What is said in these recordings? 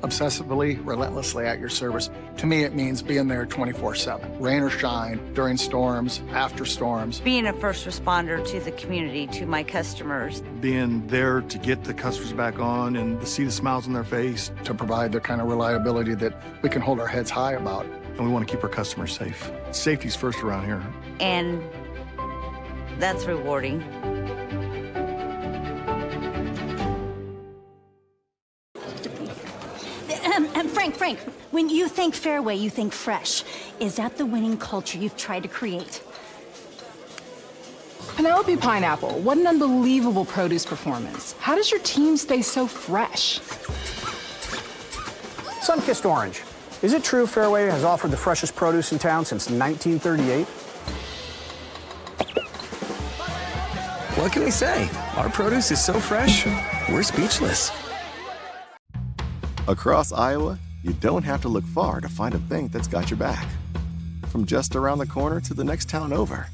obsessively, relentlessly at your service. To me, it means being there 24/7, rain or shine, during storms, after storms. Being a first responder to the community, to my customers. Being there to get the customers back on and to see the smiles on their face. To provide the kind of reliability that we can hold our heads high about. And we want to keep our customers safe. Safety's first around here. And that's rewarding. Frank, when you think Fairway, you think fresh. Is that the winning culture you've tried to create? Penelope Pineapple, what an unbelievable produce performance. How does your team stay so fresh? Sunkissed Orange. Is it true Fairway has offered the freshest produce in town since 1938? What can we say? Our produce is so fresh, we're speechless. Across Iowa, you don't have to look far to find a bank that's got your back. From just around the corner to the next town over,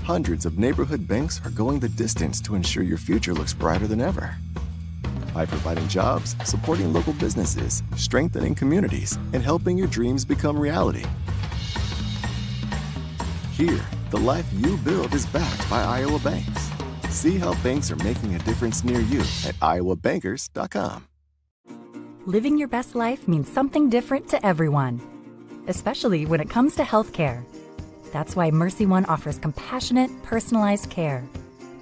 hundreds of neighborhood banks are going the distance to ensure your future looks brighter than ever. By providing jobs, supporting local businesses, strengthening communities, and helping your dreams become reality. Here, the life you build is backed by Iowa banks. See how banks are making a difference near you at iowabankers.com. Living your best life means something different to everyone, especially when it comes to healthcare. That's why Mercy One offers compassionate, personalized care.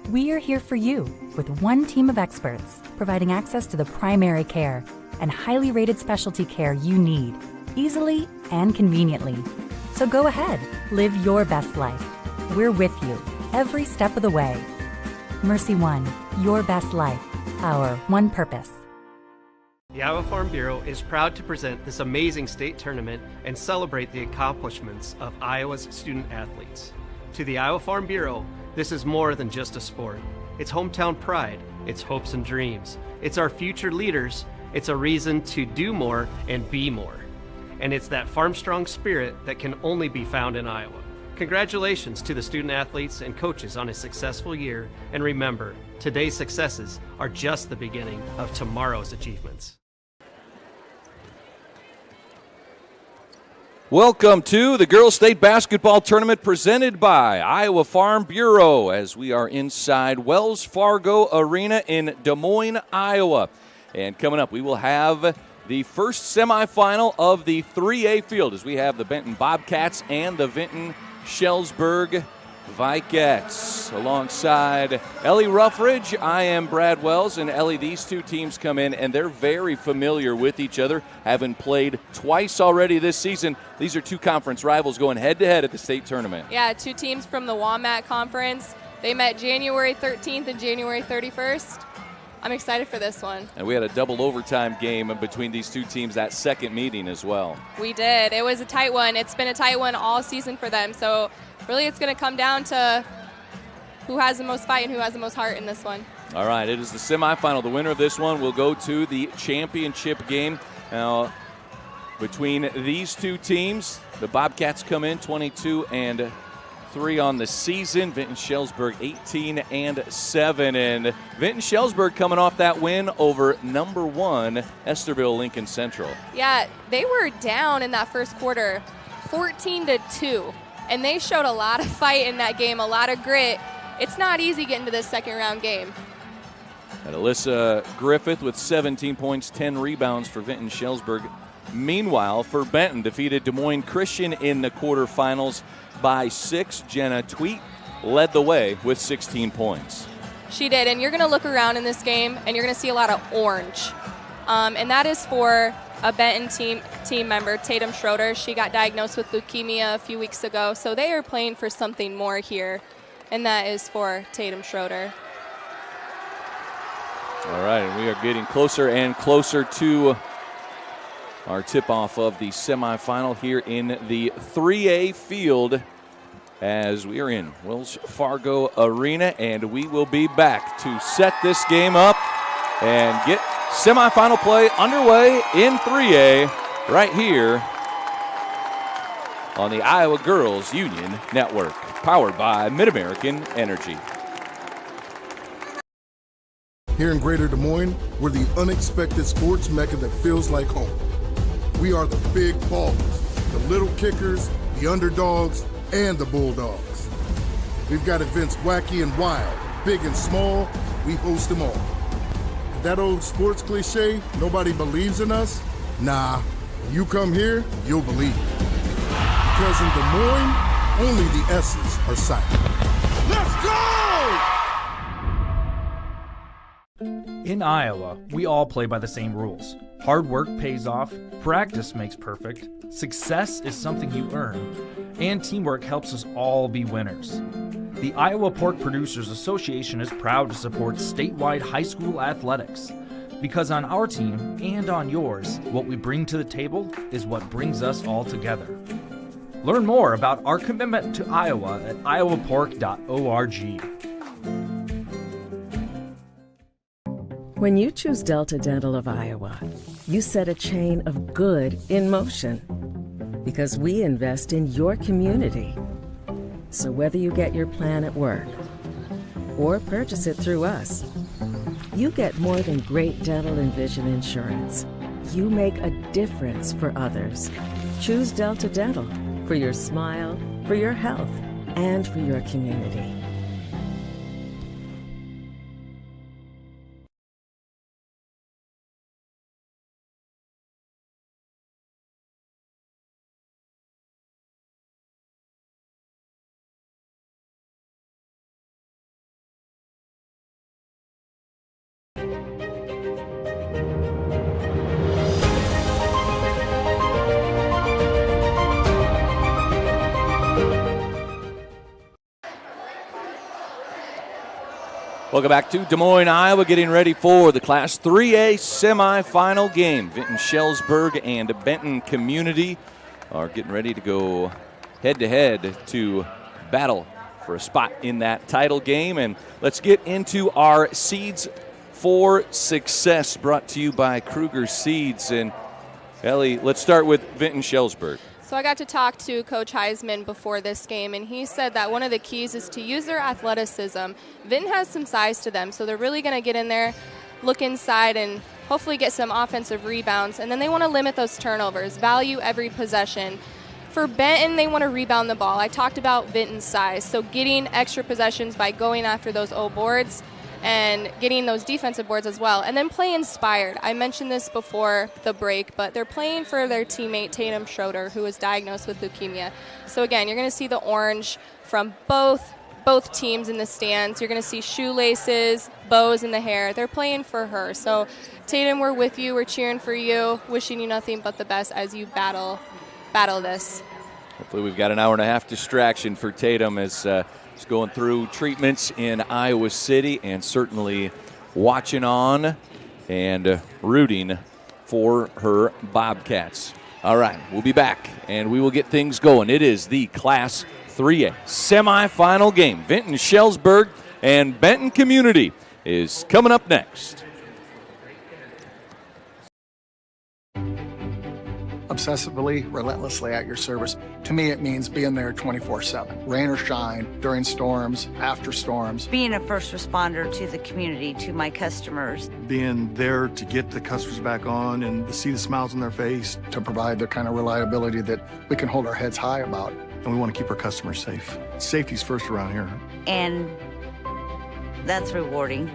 We are here for you with one team of experts providing access to the primary care and highly rated specialty care you need, easily and conveniently. So go ahead, live your best life. We're with you every step of the way. Mercy One, your best life, our one purpose. The Iowa Farm Bureau is proud to present this amazing state tournament and celebrate the accomplishments of Iowa's student athletes. To the Iowa Farm Bureau, this is more than just a sport. It's hometown pride, it's hopes and dreams, it's our future leaders, it's a reason to do more and be more. And it's that farm-strong spirit that can only be found in Iowa. Congratulations to the student athletes and coaches on a successful year, and remember, today's successes are just the beginning of tomorrow's achievements. Welcome to the Girls State Basketball Tournament presented by Iowa Farm Bureau as we are inside Wells Fargo Arena in Des Moines, Iowa. And coming up, we will have the first semifinal of the 3A field as we have the Benton Bobcats and the Vinton-Shellsburg Vikettes. Alongside Ellie Ruffridge, I am Brad Wells, and Ellie, these two teams come in and they're very familiar with each other, having played twice already this season. These are two conference rivals going head-to-head at the state tournament. Yeah, two teams from the WAMAT Conference. They met January 13th and January 31st. I'm excited for this one. And we had a double overtime game between these two teams that second meeting as well. We did. It was a tight one. It's been a tight one all season for them. So really it's going to come down to who has the most fight and who has the most heart in this one. All right, it is the semifinal. The winner of this one will go to the championship game. Now, between these two teams, the Bobcats come in 22-3 on the season. Vinton-Shellsburg 18-7, and Vinton-Shellsburg coming off that win over number 1 Estherville Lincoln Central. Yeah, they were down in that first quarter, 14-2, and they showed a lot of fight in that game, a lot of grit. It's not easy getting to this second round game. And Alyssa Griffith with 17 points, 10 rebounds for Vinton-Shellsburg. Meanwhile, for Benton, defeated Des Moines Christian in the quarterfinals by 6. Jenna Tweet led the way with 16 points. She did, and you're going to look around in this game, and you're going to see a lot of orange. And that is for a Benton team member, Tatum Schroeder. She got diagnosed with leukemia a few weeks ago, so they are playing for something more here, and that is for Tatum Schroeder. All right, and we are getting closer and closer to our tip-off of the semifinal here in the 3A field as we are in Wells Fargo Arena, and we will be back to set this game up and get semifinal play underway in 3A right here on the Iowa Girls Union Network, powered by Mid-American Energy. Here in Greater Des Moines, we're the unexpected sports mecca that feels like home. We are the big ballers, the little kickers, the underdogs, and the bulldogs. We've got events wacky and wild, big and small, we host them all. That old sports cliche, nobody believes in us? Nah, when you come here, you'll believe it. Because in Des Moines, only the S's are silent. Let's go! In Iowa, we all play by the same rules. Hard work pays off, practice makes perfect, success is something you earn, and teamwork helps us all be winners. The Iowa Pork Producers Association is proud to support statewide high school athletics. Because on our team, and on yours, what we bring to the table is what brings us all together. Learn more about our commitment to Iowa at iowapork.org. When you choose Delta Dental of Iowa, you set a chain of good in motion. Because we invest in your community. So whether you get your plan at work or purchase it through us, you get more than great dental and vision insurance. You make a difference for others. Choose Delta Dental for your smile, for your health, and for your community. Welcome back to Des Moines, Iowa, getting ready for the Class 3A semifinal game. Vinton-Shellsburg and Benton Community are getting ready to go head-to-head to battle for a spot in that title game. And let's get into our Seeds for Success, brought to you by Kruger Seeds. And Ellie, let's start with Vinton-Shellsburg. So I got to talk to Coach Heisman before this game, and he said that one of the keys is to use their athleticism. Vinton has some size to them, so they're really going to get in there, look inside, and hopefully get some offensive rebounds. And then they want to limit those turnovers, value every possession. For Benton, they want to rebound the ball. I talked about Vinton's size, so getting extra possessions by going after those O boards and getting those defensive boards as well. And then play inspired. I mentioned this before the break, but they're playing for their teammate Tatum Schroeder, who was diagnosed with leukemia. So again, you're going to see the orange from both teams in the stands. You're going to see shoelaces, bows in the hair. They're playing for her. So Tatum, we're with you. We're cheering for you, wishing you nothing but the best as you battle this. Hopefully we've got an hour and a half distraction for Tatum as he's going through treatments in Iowa City, and certainly watching on and rooting for her Bobcats. All right, we'll be back, and we will get things going. It is the Class 3A semifinal game. Vinton-Shellsburg and Benton Community is coming up next. Obsessively, relentlessly at your service. To me, it means being there 24/7, rain or shine, during storms, after storms. Being a first responder to the community, to my customers. Being there to get the customers back on and to see the smiles on their face. To provide the kind of reliability that we can hold our heads high about. And we want to keep our customers safe. Safety's first around here. And that's rewarding.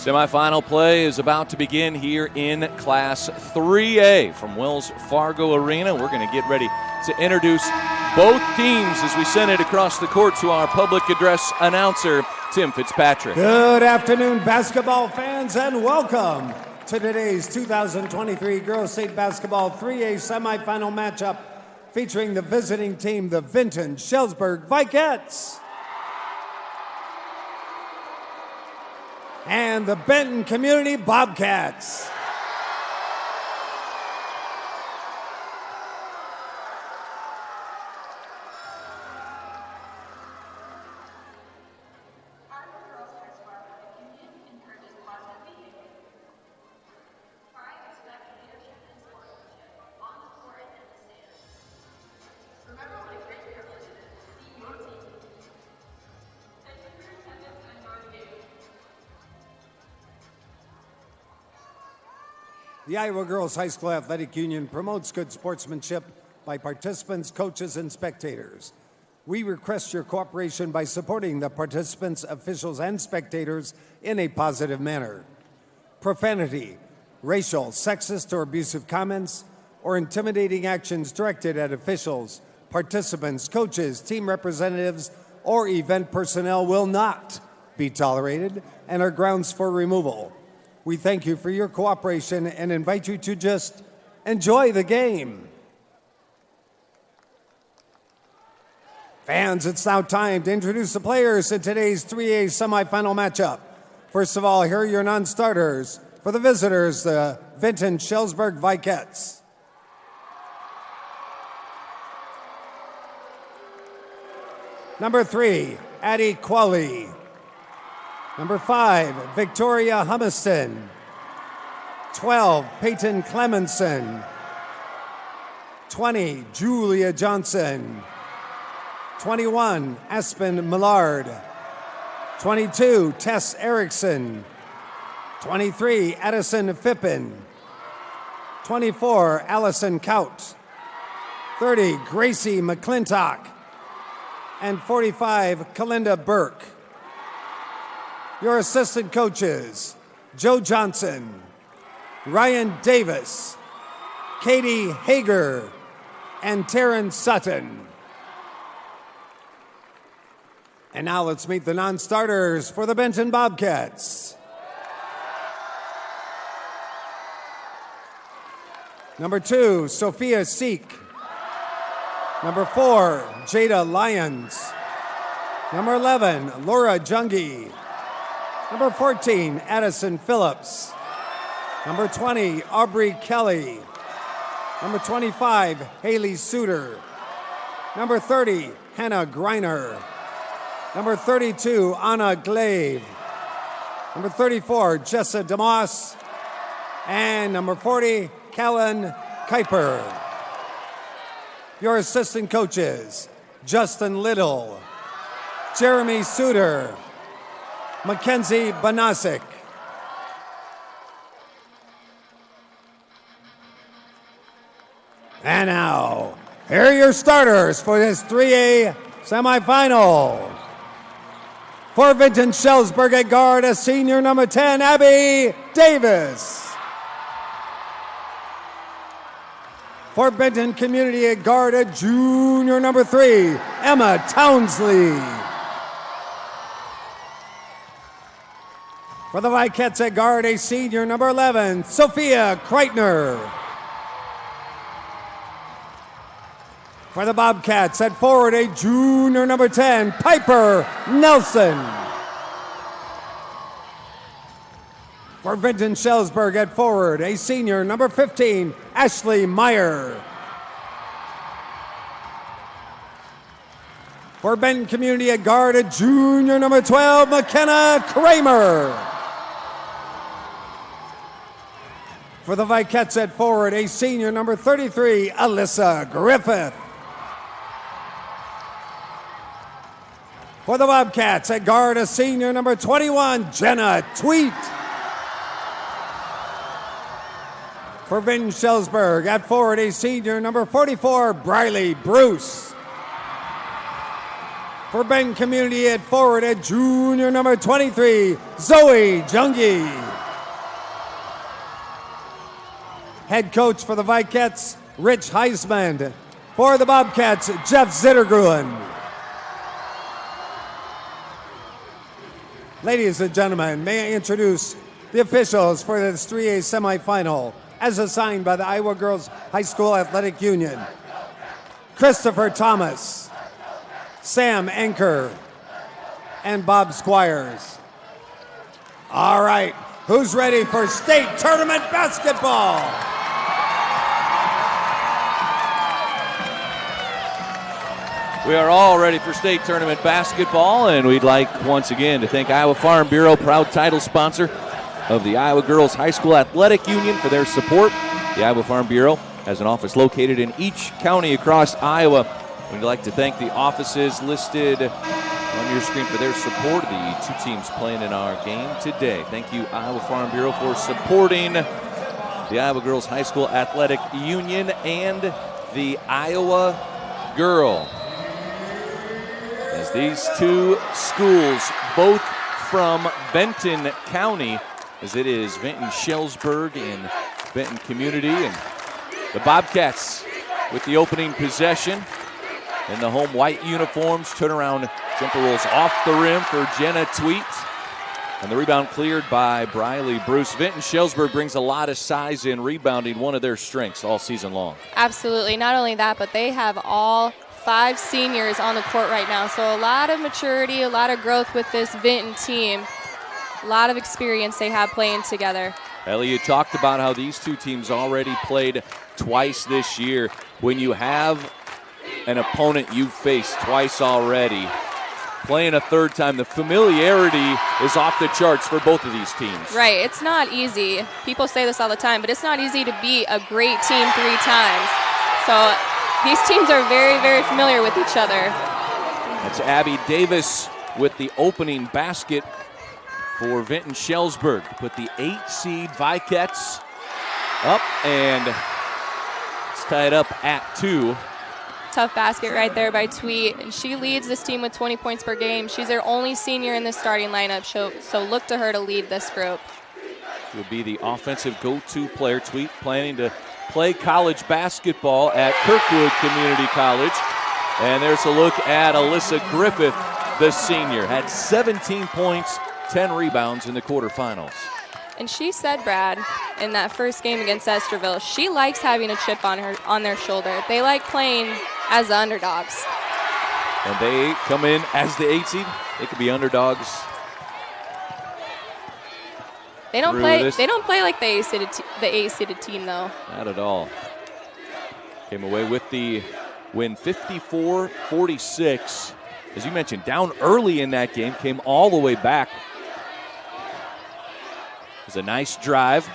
Semifinal play is about to begin here in Class 3A from Wells Fargo Arena. We're going to get ready to introduce both teams as we send it across the court to our public address announcer, Tim Fitzpatrick. Good afternoon, basketball fans, and welcome to today's 2023 Girls State Basketball 3A semifinal matchup featuring the visiting team, the Vinton-Shellsburg Vikettes, and the Benton Community Bobcats. The Iowa Girls High School Athletic Union promotes good sportsmanship by participants, coaches, and spectators. We request your cooperation by supporting the participants, officials, and spectators in a positive manner. Profanity, racial, sexist, or abusive comments, or intimidating actions directed at officials, participants, coaches, team representatives, or event personnel will not be tolerated and are grounds for removal. We thank you for your cooperation and invite you to just enjoy the game. Fans, it's now time to introduce the players in today's 3A semifinal matchup. First of all, here are your non-starters. For the visitors, the Vinton-Shellsburg Vikettes. Number 3, Addie Qualley. Number 5, Victoria Humiston. 12, Peyton Clemenson. 20, Julia Johnson. 21, Aspen Millard. 22, Tess Erickson. 23, Addison Fippen. 24, Allison Kaut. 30, Gracie McClintock. And 45, Kalinda Burke. Your assistant coaches, Joe Johnson, Ryan Davis, Katie Hager, and Taryn Sutton. And now let's meet the non-starters for the Benton Bobcats. Number 2, Sophia Seek. Number 4, Jada Lyons. Number 11, Laura Jungi. Number 14, Addison Phillips. Number 20, Aubrey Kelly. Number 25, Haley Suter. Number 30, Hannah Greiner. Number 32, Anna Glave. Number 34, Jessa DeMoss. And number 40, Callan Kuiper. Your assistant coaches, Justin Little, Jeremy Suter, Mackenzie Banasic. And now, here are your starters for this 3A semifinal. For Vinton-Shellsburg at guard, a senior number 10, Abby Davis. For Benton Community at guard, a junior number 3, Emma Townsley. For the Vikettes at guard, a senior number 11, Sophia Kreitner. For the Bobcats at forward, a junior number 10, Piper Nelson. For Vinton-Shellsburg at forward, a senior number 15, Ashley Meyer. For Benton Community at guard, a junior number 12, McKenna Kramer. For the Vikettes at forward, a senior number 33, Alyssa Griffith. For the Bobcats at guard, a senior number 21, Jenna Tweet. For Vinton-Shellsburg at forward, a senior number 44, Briley Bruce. For Benton Community at forward at junior number 23, Zoe Jungi. Head coach for the Vikets, Rich Heisman. For the Bobcats, Jeff Zittergruen. Ladies and gentlemen, may I introduce the officials for this 3A semifinal as assigned by the Iowa Girls High School Athletic Union. Christopher Thomas, Sam Anker, and Bob Squires. All right, who's ready for state tournament basketball? We are all ready for state tournament basketball, and we'd like once again to thank Iowa Farm Bureau, proud title sponsor of the Iowa Girls High School Athletic Union, for their support. The Iowa Farm Bureau has an office located in each county across Iowa. We'd like to thank the offices listed on your screen for their support of the two teams playing in our game today. Thank you, Iowa Farm Bureau, for supporting the Iowa Girls High School Athletic Union and the Iowa Girl. As these two schools, both from Benton County, as it is Vinton-Shellsburg and Benton Community, and the Bobcats with the opening possession in the home white uniforms. Turnaround jumper rolls off the rim for Jenna Tweet, and the rebound cleared by Briley Bruce. Vinton-Shellsburg brings a lot of size in rebounding, one of their strengths all season long. Absolutely. Not only that, but they have all 5 seniors on the court right now. So a lot of maturity, a lot of growth with this Vinton team. A lot of experience they have playing together. Ellie, you talked about how these two teams already played twice this year. When you have an opponent you've faced twice already, playing a third time, the familiarity is off the charts for both of these teams. Right. It's not easy. People say this all the time, but it's not easy to beat a great team 3 times. So these teams are very, very familiar with each other. That's Abby Davis with the opening basket for Vinton-Shellsburg to put the 8 seed Vikets up, and it's tied up at 2. Tough basket right there by Tweet, and she leads this team with 20 points per game. She's their only senior in the starting lineup, so look to her to lead this group. She would be the offensive go-to player. Tweet planning to play college basketball at Kirkwood Community College. And there's a look at Alyssa Griffith, the senior. Had 17 points, 10 rebounds in the quarterfinals. And she said, Brad, in that first game against Esterville, she likes having a chip on their shoulder. They like playing as the underdogs. And they come in as the 8 seed. They could be underdogs. They don't play. They don't play like the A-seeded team, though. Not at all. Came away with the win, 54-46. As you mentioned, down early in that game, came all the way back. It was a nice drive.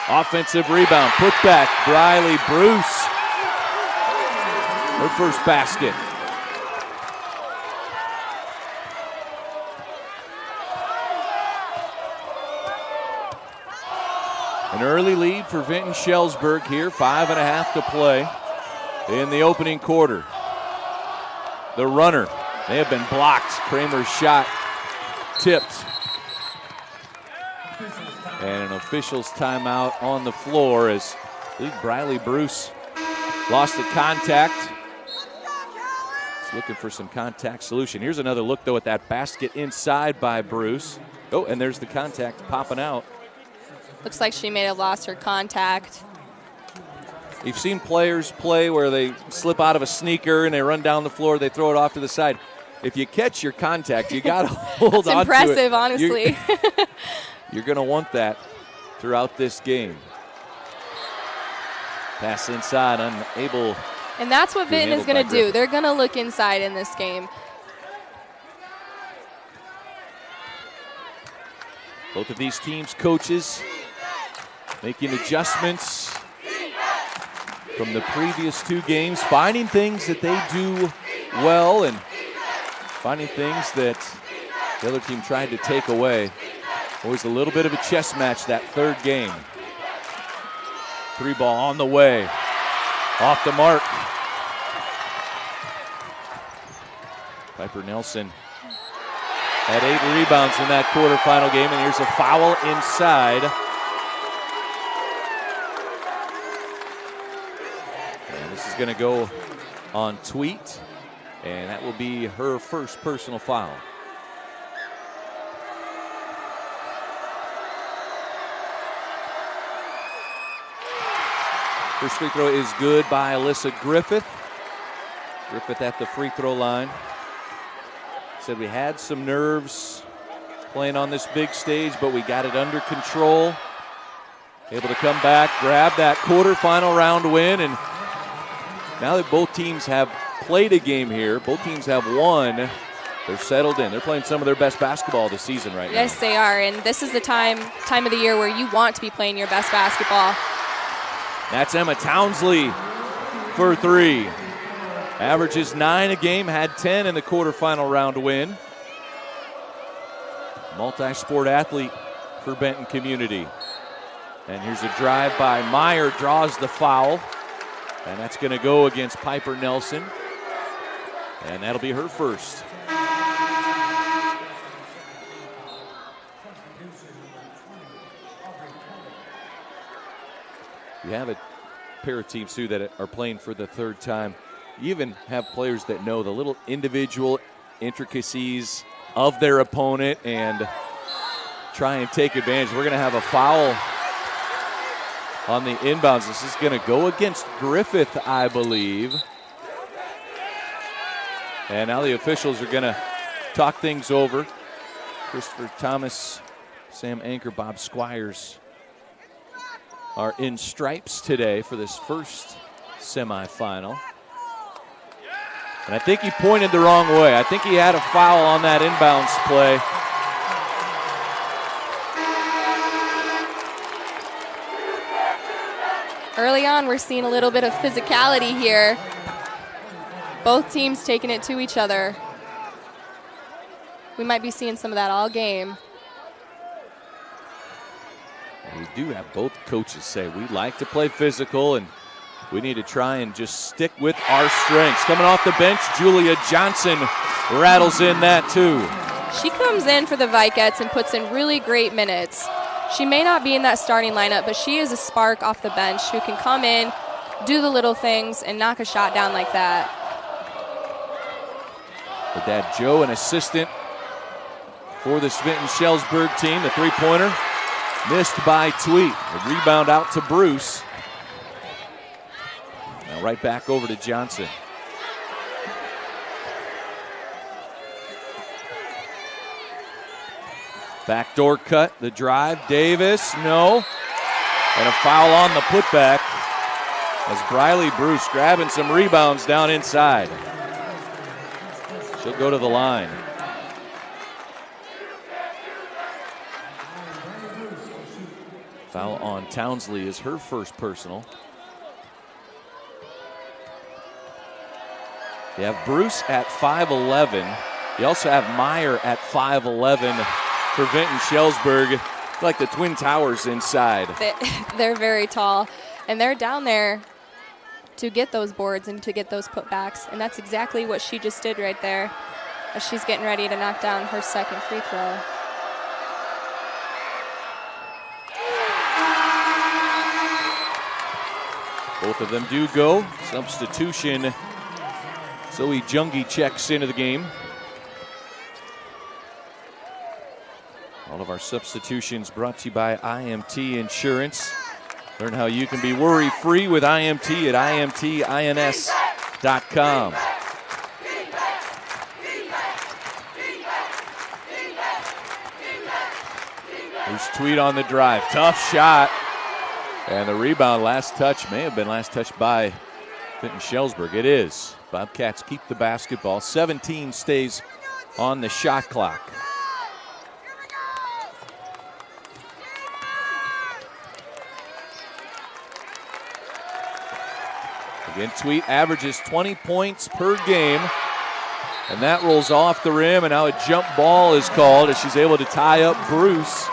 Offensive rebound, put back, Briley Bruce. Her first basket. An early lead for Vinton-Shellsburg here, 5.5 to play in the opening quarter. The runner, they have been blocked. Kramer's shot tipped. And an official's timeout on the floor as I believe Briley Bruce lost the contact. He's looking for some contact solution. Here's another look, though, at that basket inside by Bruce. Oh, and there's the contact popping out. Looks like she may have lost her contact. You've seen players play where they slip out of a sneaker and they run down the floor, they throw it off to the side. If you catch your contact, you got to hold on to it. That's impressive, honestly. You're going to want that throughout this game. Pass inside, unable. And that's what Vinton is going to do. They're going to look inside in this game. Both of these teams' coaches making adjustments from the previous 2 games, finding things that they do well and finding things that the other team tried to take away. Always a little bit of a chess match that third game. 3 ball on the way. Off the mark Piper Nelson had 8 rebounds in that quarterfinal game, and here's a foul inside. And this is going to go on Tweet, and that will be her first personal foul. First free throw is good by Alyssa Griffith. Griffith at the free throw line. Said we had some nerves playing on this big stage, but we got it under control. Able to come back, grab that quarterfinal round win, and now that both teams have played a game here, both teams have won, they're settled in. They're playing some of their best basketball this season right now. Yes, they are, and this is the time of the year where you want to be playing your best basketball. That's Emma Townsley for 3. Averages 9 a game, had 10 in the quarterfinal round win. Multi-sport athlete for Benton Community. And here's a drive by Meyer, draws the foul. And that's going to go against Piper Nelson. And that'll be her first. You have a pair of teams, too, that are playing for the third time. You even have players that know the little individual intricacies of their opponent and try and take advantage. We're going to have a foul on the inbounds. This is going to go against Griffith, I believe. And now the officials are going to talk things over. Christopher Thomas, Sam Anker, Bob Squires are in stripes today for this first semifinal. And I think he pointed the wrong way. I think he had a foul on that inbounds play. Early on, we're seeing a little bit of physicality here. Both teams taking it to each other. We might be seeing some of that all game. We do have both coaches say we like to play physical and we need to try and just stick with our strengths. Coming off the bench, Julia Johnson rattles in that too. She comes in for the Vikettes and puts in really great minutes. She may not be in that starting lineup, but she is a spark off the bench who can come in, do the little things, and knock a shot down like that. Her dad, Joe, an assistant for this Vinton-Shellsburg team. The three-pointer missed by Tweet. The rebound out to Bruce. Now right back over to Johnson. Backdoor cut, the drive, Davis, no. And a foul on the putback as Briley Bruce grabbing some rebounds down inside. She'll go to the line. Foul on Townsley is her first personal. You have Bruce at 5'11". You also have Meyer at 5'11". For Vinton-Shellsburg, like the Twin Towers inside. They're very tall, and they're down there to get those boards and to get those putbacks, and that's exactly what she just did right there as she's getting ready to knock down her second free throw. Both of them do go. Substitution. Zoe Jungi checks into the game. All of our substitutions brought to you by IMT Insurance. Learn how you can be worry-free with IMT at IMTINS.com. There's Tweet on the drive. Tough shot. And the rebound, last touch, may have been last touch by Vinton-Shellsburg. It is. Bobcats keep the basketball. 17 stays on the shot clock. Again, Tweet averages 20 points per game, and that rolls off the rim, and now a jump ball is called as she's able to tie up Bruce.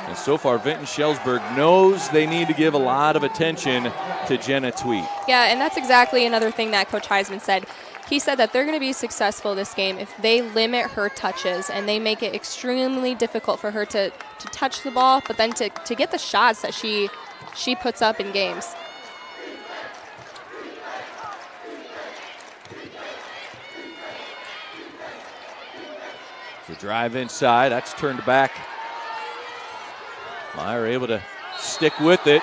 As so far Vinton-Shellsburg knows they need to give a lot of attention to Jenna Tweet. Yeah, and that's exactly another thing that Coach Heisman said. He said that they're going to be successful this game if they limit her touches and they make it extremely difficult for her to touch the ball, but then to get the shots that she puts up in games. The drive inside, that's turned back. Meyer able to stick with it.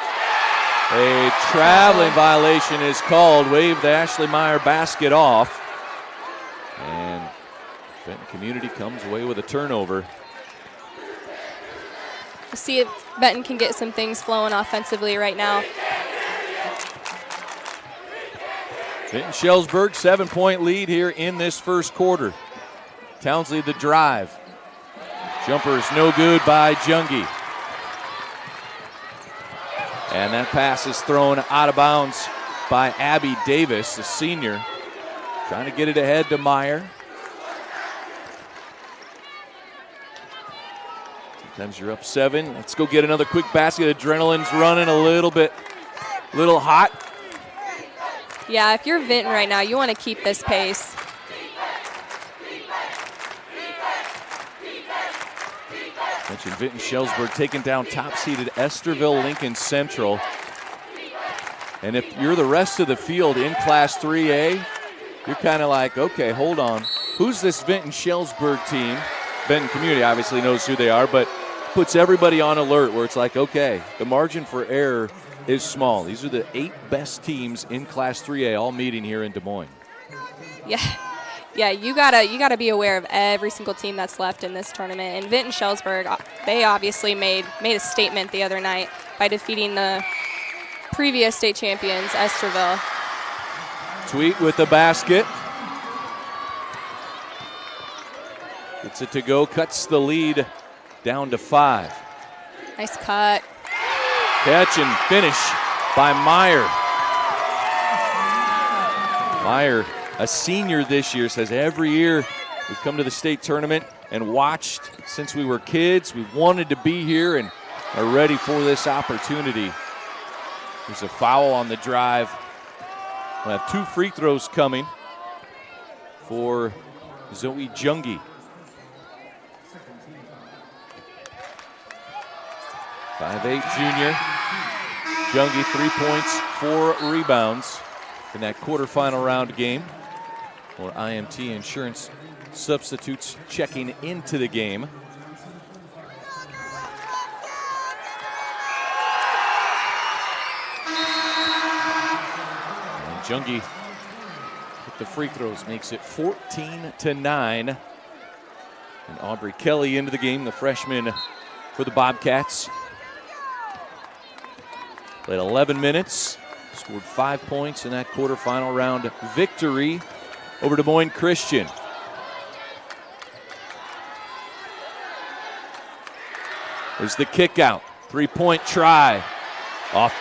A traveling violation is called. Waved the Ashley Meyer basket off. And Benton Community comes away with a turnover. We'll see if Benton can get some things flowing offensively right now. Vinton-Shellsburg, 7-point lead here in this first quarter. Townsley the drive. Jumper is no good by Jungi. And that pass is thrown out of bounds by Abby Davis, the senior. Trying to get it ahead to Meyer. Sometimes you're up 7. Let's go get another quick basket. Adrenaline's running a little hot. Yeah, if you're Vinton right now, you want to keep this pace. Mentioned Vinton-Shellsburg taking down top-seeded Esterville Lincoln Central. And if you're the rest of the field in Class 3A, you're kind of like, okay, hold on. Who's this Vinton-Shellsburg team? Benton Community obviously knows who they are, but puts everybody on alert where it's like, okay, the margin for error is small. These are the 8 best teams in Class 3A all meeting here in Des Moines. Yeah, you gotta be aware of every single team that's left in this tournament. And Vinton-Shellsburg, they obviously made a statement the other night by defeating the previous state champions, Esterville. Tweet with the basket. Gets it to go, cuts the lead down to 5. Nice cut. Catch and finish by Meyer. Meyer, a senior this year, says every year we've come to the state tournament and watched since we were kids. We wanted to be here and are ready for this opportunity. There's a foul on the drive. We'll have 2 free throws coming for Zoe Jungi. 5'8" junior. Jungi 3 points, 4 rebounds in that quarterfinal round game. Or IMT Insurance substitutes checking into the game. And Jungi with the free throws makes it 14-9. And Aubrey Kelly into the game, the freshman for the Bobcats. Played 11 minutes, scored 5 points in that quarterfinal round victory over Des Moines Christian. There's the kick out. 3-point try. Off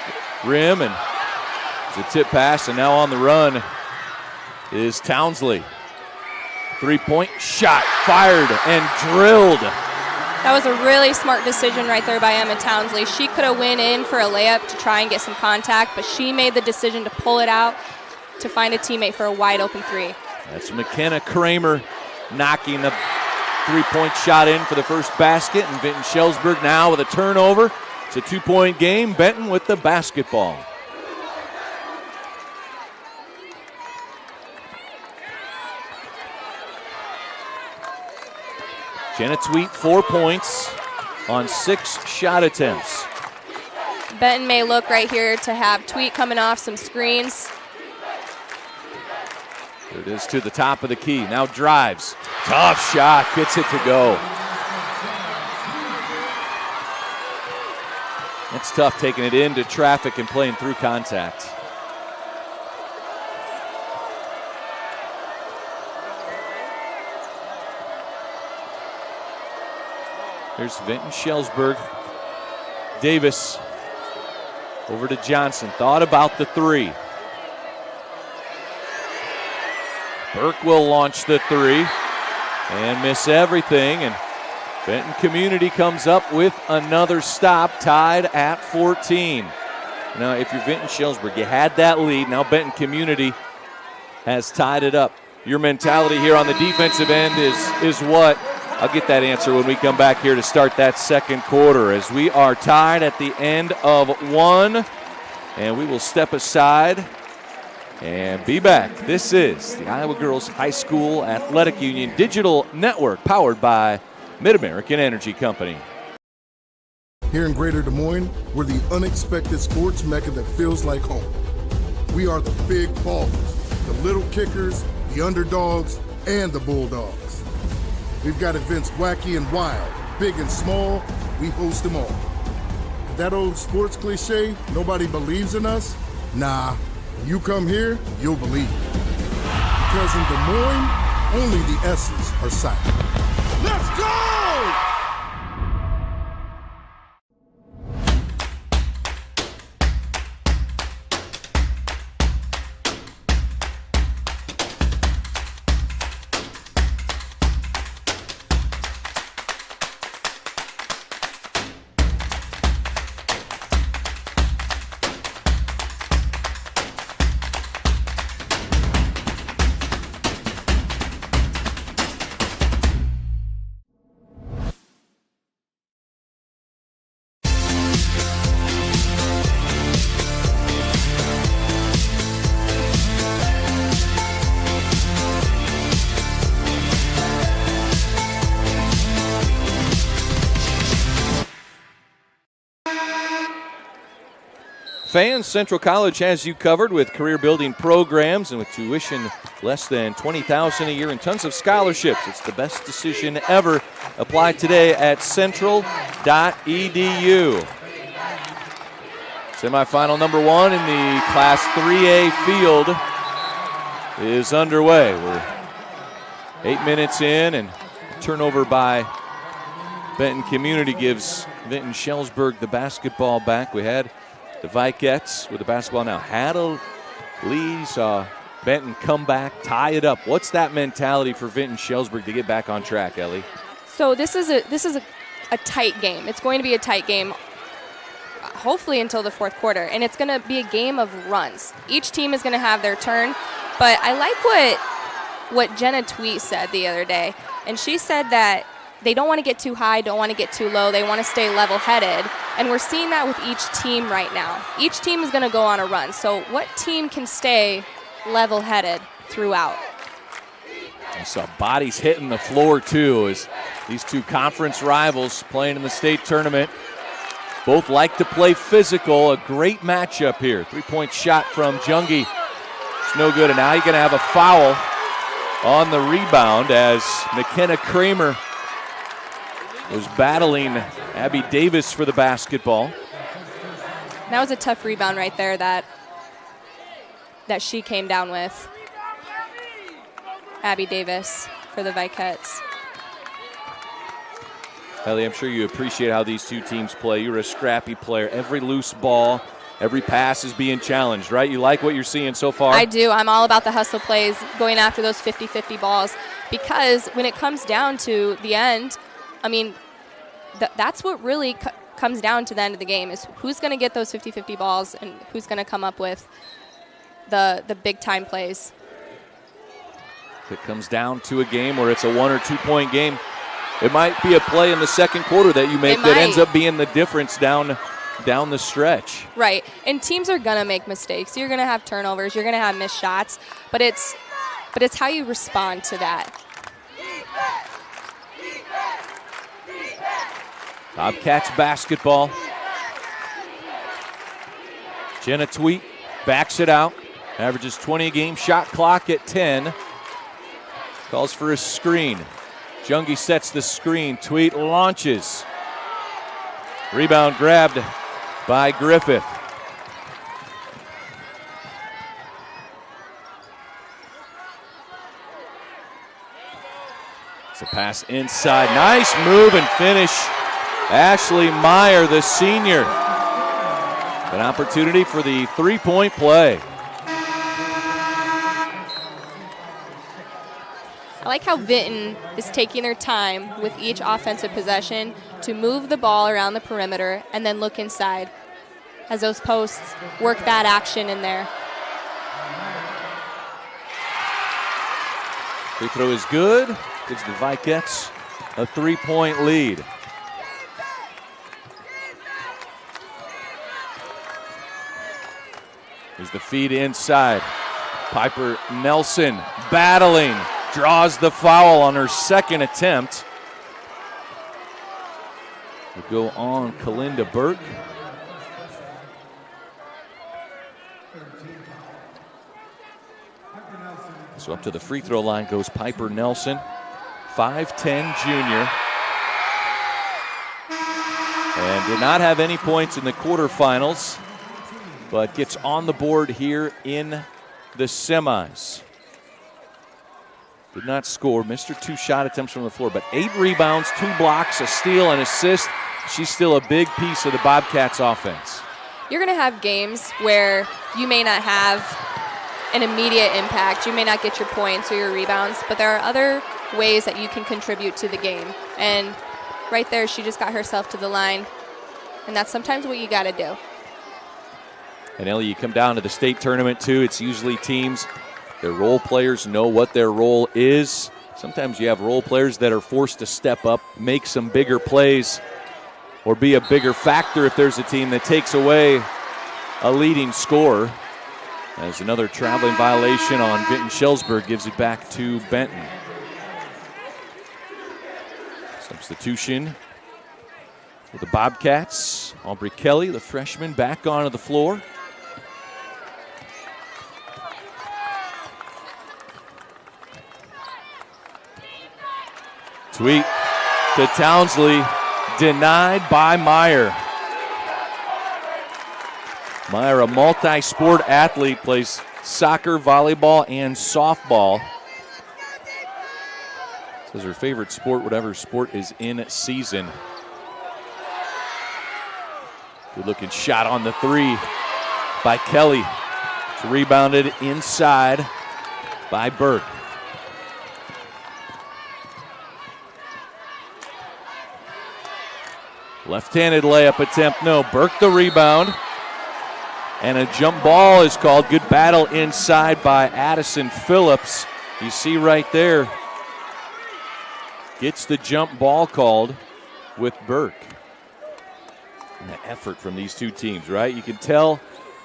the rim, and it's a tip pass, and now on the run is Townsley. 3-point shot, fired and drilled. That was a really smart decision right there by Emma Townsley. She could have went in for a layup to try and get some contact, but she made the decision to pull it out to find a teammate for a wide open 3. That's McKenna Kramer knocking the 3-point shot in for the first basket, and Vinton-Shellsburg now with a turnover. It's a 2-point game. Benton with the basketball. Jenna Tweet, 4 points on 6 shot attempts. Benton may look right here to have Tweet coming off some screens. There it is to the top of the key. Now drives. Tough shot. Gets it to go. It's tough taking it into traffic and playing through contact. Here's Vinton-Shellsburg. Davis over to Johnson. Thought about the 3. Burke will launch the 3 and miss everything. And Benton Community comes up with another stop, tied at 14. Now, if you're Vinton-Shellsburg, you had that lead. Now Benton Community has tied it up. Your mentality here on the defensive end is what? I'll get that answer when we come back here to start that second quarter, as we are tied at the end of one. And we will step aside and be back. This is the Iowa Girls High School Athletic Union Digital Network, powered by Mid-American Energy Company. Here in Greater Des Moines, we're the unexpected sports mecca that feels like home. We are the big ballers, the little kickers, the underdogs, and the bulldogs. We've got events wacky and wild, big and small, we host them all. That old sports cliche, nobody believes in us? Nah, when you come here, you'll believe. Because in Des Moines, only the S's are silent. Let's go! Fans, Central College has you covered with career-building programs and with tuition less than $20,000 a year and tons of scholarships. It's the best decision ever. Apply today at central.edu. Semifinal number one in the Class 3A field is underway. We're 8 minutes in, and turnover by Benton Community gives Vinton-Shellsburg the basketball back. We had the Vikettes with the basketball now had a lead, saw Benton come back, tie it up. What's that mentality for Vinton-Shellsburg to get back on track, Ellie? So this is a tight game. It's going to be a tight game, hopefully until the fourth quarter, and it's going to be a game of runs. Each team is going to have their turn, but I like what Jenna Tweet said the other day, and she said that they don't want to get too high, don't want to get too low. They want to stay level-headed, and we're seeing that with each team right now. Each team is going to go on a run, so what team can stay level-headed throughout? I saw bodies hitting the floor, too, as these two conference rivals playing in the state tournament. Both like to play physical. A great matchup here. Three-point shot from Jungi. It's no good, and now you're going to have a foul on the rebound as McKenna Kramer was battling Abby Davis for the basketball. That was a tough rebound right there that she came down with. Abby Davis for the Vikettes. Ellie, I'm sure you appreciate how these two teams play. You're a scrappy player. Every loose ball, every pass is being challenged, right? You like what you're seeing so far? I do. I'm all about the hustle plays, going after those 50-50 balls, because when it comes down to the end, I mean, that's what really comes down to the end of the game, is who's going to get those 50-50 balls and who's going to come up with the big-time plays. If it comes down to a game where it's a 1 or 2 point game, it might be a play in the second quarter that you make that ends up being the difference down the stretch. Right, and teams are going to make mistakes. You're going to have turnovers. You're going to have missed shots, but it's how you respond to that. Bobcats basketball. Jenna Tweet backs it out. Averages 20 a game. Shot clock at 10. Calls for a screen. Jungi sets the screen. Tweet launches. Rebound grabbed by Griffith. It's a pass inside. Nice move and finish. Ashley Meyer, the senior. An opportunity for the three-point play. I like how Vinton is taking their time with each offensive possession to move the ball around the perimeter and then look inside as those posts work that action in there. Free throw is good. Gives the Vikettes a 3-point lead. Here's the feed inside. Piper Nelson battling, draws the foul on her second attempt. Will go on Kalinda Burke. So up to the free throw line goes Piper Nelson, 5'10" junior. And did not have any points in the quarterfinals, but gets on the board here in the semis. Did not score, missed her 2 shot attempts from the floor, but 8 rebounds, 2 blocks, a steal, and assist. She's still a big piece of the Bobcats offense. You're going to have games where you may not have an immediate impact. You may not get your points or your rebounds, but there are other ways that you can contribute to the game. And right there, she just got herself to the line, and that's sometimes what you got to do. And Ellie, you come down to the state tournament too, it's usually teams, their role players know what their role is. Sometimes you have role players that are forced to step up, make some bigger plays, or be a bigger factor if there's a team that takes away a leading scorer. As another traveling violation on Vinton-Shellsburg gives it back to Benton. Substitution for the Bobcats. Aubrey Kelly, the freshman, back onto the floor. Tweet to Townsley, denied by Meyer. Meyer, a multi-sport athlete, plays soccer, volleyball, and softball. Says her favorite sport, whatever sport is in season. Good looking shot on the 3 by Kelly. It's rebounded inside by Burke. Left-handed layup attempt, no. Burke the rebound. And a jump ball is called. Good battle inside by Addison Phillips. You see right there. Gets the jump ball called with Burke. And the effort from these two teams, right? You can tell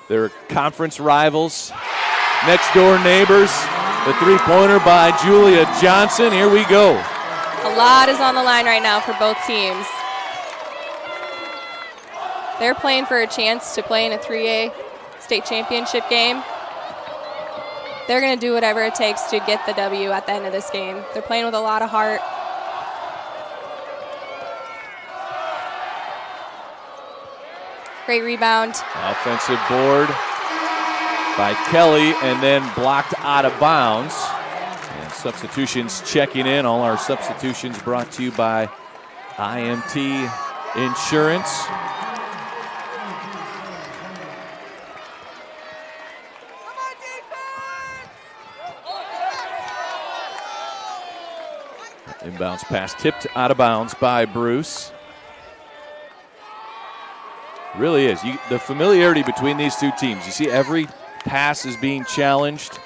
they're conference rivals. Next door neighbors. The three-pointer by Julia Johnson. Here we go. A lot is on the line right now for both teams. They're playing for a chance to play in a 3A state championship game. They're going to do whatever it takes to get the W at the end of this game. They're playing with a lot of heart. Great rebound. Offensive board by Kelly and then blocked out of bounds. And substitutions checking in. All our substitutions brought to you by IMT Insurance. Inbounds pass tipped out of bounds by Bruce. Really is. The familiarity between these two teams. You see every pass is being challenged.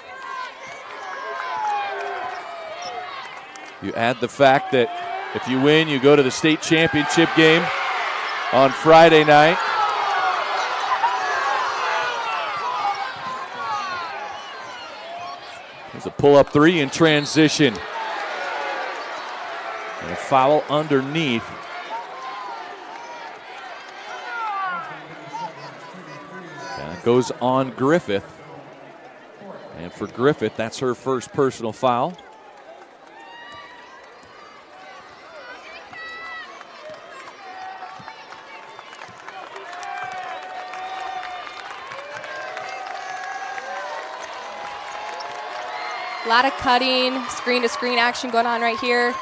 You add the fact that if you win, you go to the state championship game on Friday night. There's a pull-up 3 in transition. And a foul underneath. That goes on Griffith. And for Griffith, that's her first personal foul. A lot of cutting, screen-to-screen action going on right here.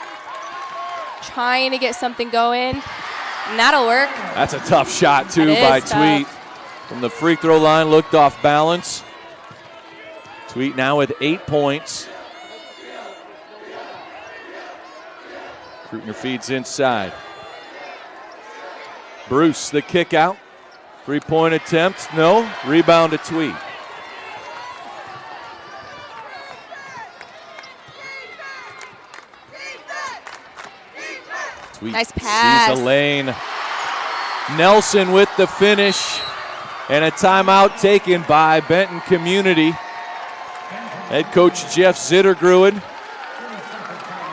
Trying to get something going, and that'll work. That's a tough shot, too, by Tweet. From the free throw line, looked off balance. Tweet now with 8 points. Krutner feeds inside. Bruce, the kick out. 3-point attempt, no. Rebound to Tweed. Tweed nice pass. sees a lane. Nelson with the finish. And a timeout taken by Benton Community. Head coach Jeff Zittergruen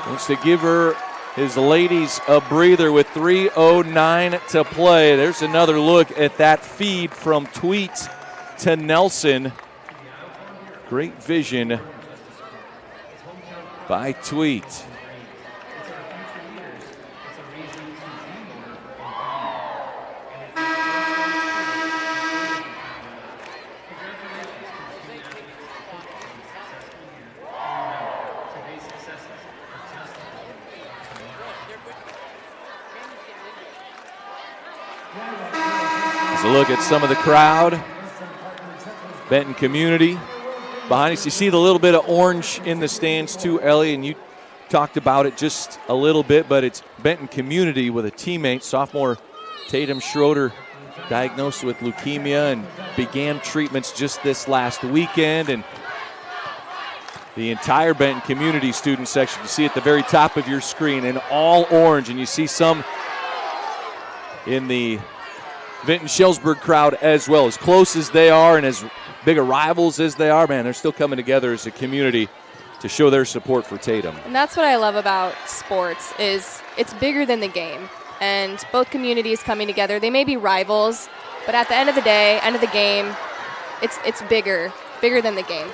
wants to give his ladies a breather with 3:09 to play. There's another look at that feed from Tweet to Nelson. Great vision by Tweet. A look at some of the crowd. Benton Community behind us. You see the little bit of orange in the stands too, Ellie, and you talked about it just a little bit, but it's Benton Community with a teammate, sophomore Tatum Schroeder, diagnosed with leukemia and began treatments just this last weekend. And the entire Benton Community student section, you see at the very top of your screen in all orange, and you see some in the Vinton-Shellsburg crowd as well. As close as they are and as big a rivals as they are, man, they're still coming together as a community to show their support for Tatum. And that's what I love about sports is it's bigger than the game. And both communities coming together, they may be rivals, but at the end of the day, end of the game, it's bigger than the game.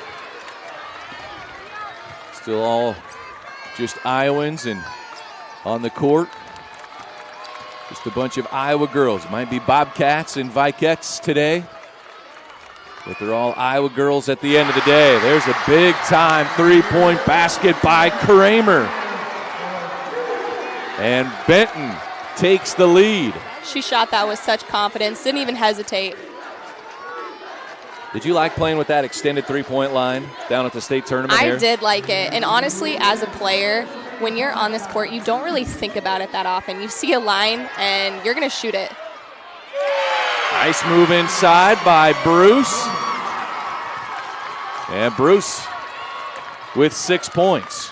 Still all just Iowans and on the court. Just a bunch of Iowa girls. Might be Bobcats and Vikings today, but they're all Iowa girls at the end of the day. There's a big-time three-point basket by Kramer. And Benton takes the lead. She shot that with such confidence, didn't even hesitate. Did you like playing with that extended three-point line down at the state tournament here? I did like it, and honestly, as a player, when you're on this court, you don't really think about it that often. You see a line, and you're going to shoot it. Nice move inside by Bruce. And Bruce with 6 points.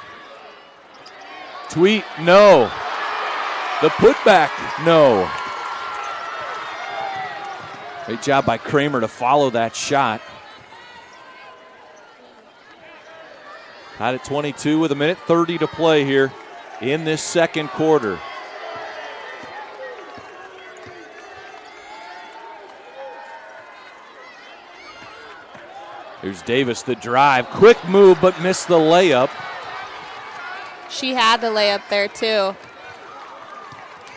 Tweet, no. The putback, no. Great job by Kramer to follow that shot. Tied at 22 with 1:30 to play here in this second quarter. Here's Davis, the drive. Quick move, but missed the layup. She had the layup there, too.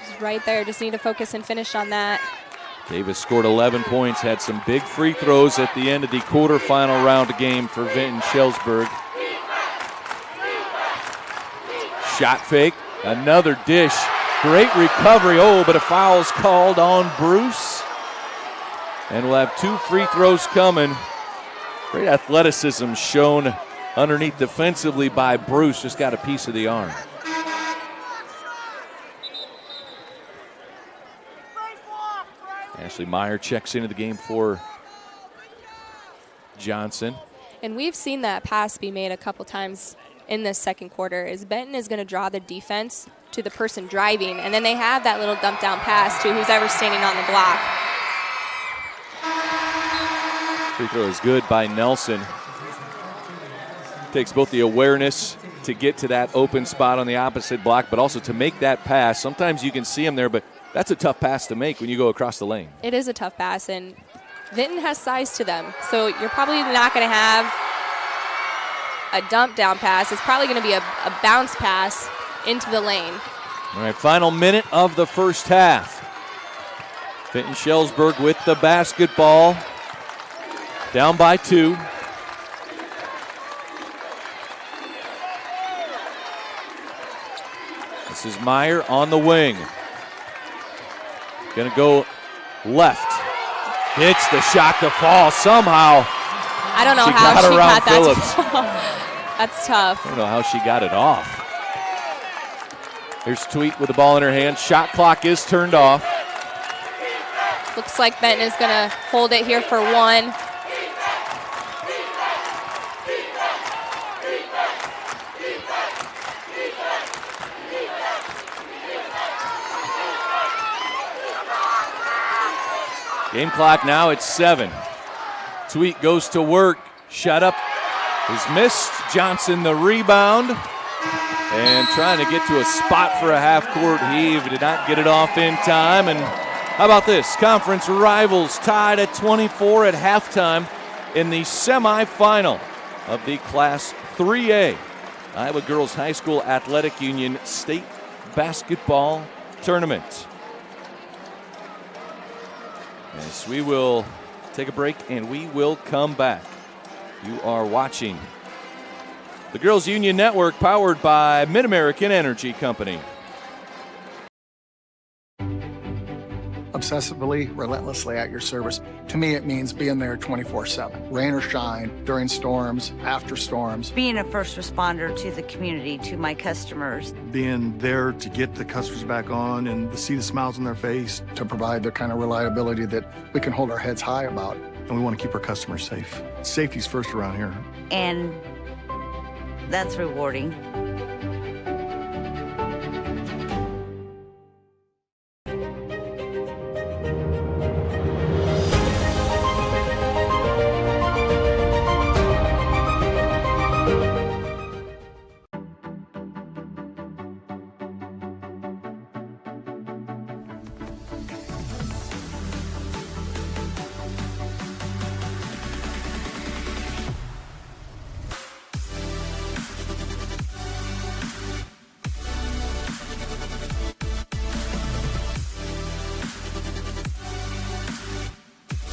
Just right there. Just need to focus and finish on that. Davis scored 11 points, had some big free throws at the end of the quarterfinal round game for Vinton-Shellsburg. Shot fake, another dish. Great recovery. Oh, but a foul's called on Bruce. And we'll have 2 free throws coming. Great athleticism shown underneath defensively by Bruce. Just got a piece of the arm. Ashley Meyer checks into the game for Johnson. And we've seen that pass be made a couple times in this second quarter. Is Benton is going to draw the defense to the person driving, and then they have that little dump down pass to who's ever standing on the block. Free throw is good by Nelson. Takes both the awareness to get to that open spot on the opposite block, but also to make that pass. Sometimes you can see him there, but that's a tough pass to make when you go across the lane. It is a tough pass, and Vinton has size to them. So you're probably not going to have a dump down pass. It's probably going to be a bounce pass into the lane. All right, final minute of the first half. Vinton-Shellsburg with the basketball. Down by 2. This is Meyer on the wing. Gonna go left. Hits the shot to fall somehow. I don't know how she got that to fall. That's tough. I don't know how she got it off. Here's Tweet with the ball in her hand. Shot clock is turned off. Looks like Benton is going to hold it here for one. Game clock now at 7. Tweet goes to work. Shot up is missed. Johnson the rebound. And trying to get to a spot for a half-court heave. Did not get it off in time. And how about this? Conference rivals tied at 24 at halftime in the semifinal of the Class 3A Iowa Girls High School Athletic Union State Basketball Tournament. Yes, we will take a break and we will come back. You are watching the Girls Union Network, powered by Mid-American Energy Company. Obsessively, relentlessly at your service. To me, it means being there 24/7. Rain or shine, during storms, after storms. Being a first responder to the community, to my customers. Being there to get the customers back on and to see the smiles on their face. To provide the kind of reliability that we can hold our heads high about. And we want to keep our customers safe. Safety's first around here. And that's rewarding.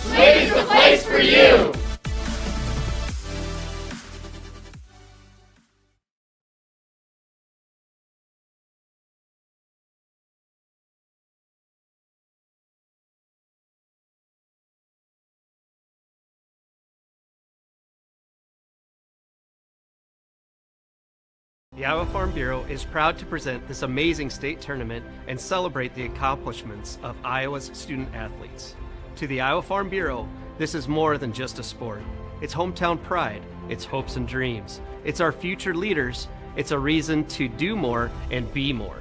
Slade's the place for you! The Iowa Farm Bureau is proud to present this amazing state tournament and celebrate the accomplishments of Iowa's student athletes. To the Iowa Farm Bureau, this is more than just a sport. It's hometown pride, it's hopes and dreams, it's our future leaders, it's a reason to do more and be more.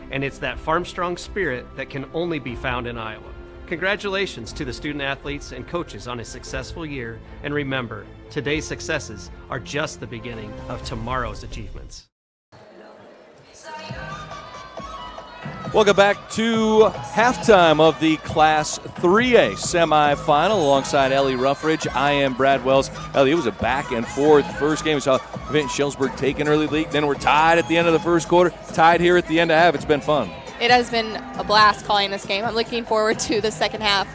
And it's that farm-strong spirit that can only be found in Iowa. Congratulations to the student athletes and coaches on a successful year, and remember, today's successes are just the beginning of tomorrow's achievements. Welcome back to halftime of the Class 3A semifinal alongside Ellie Ruffridge. I am Brad Wells. Ellie, it was a back and forth first game. We saw Vinton-Shellsburg take an early lead. Then we're tied at the end of the first quarter, tied here at the end of half. It's been fun. It has been a blast calling this game. I'm looking forward to the second half.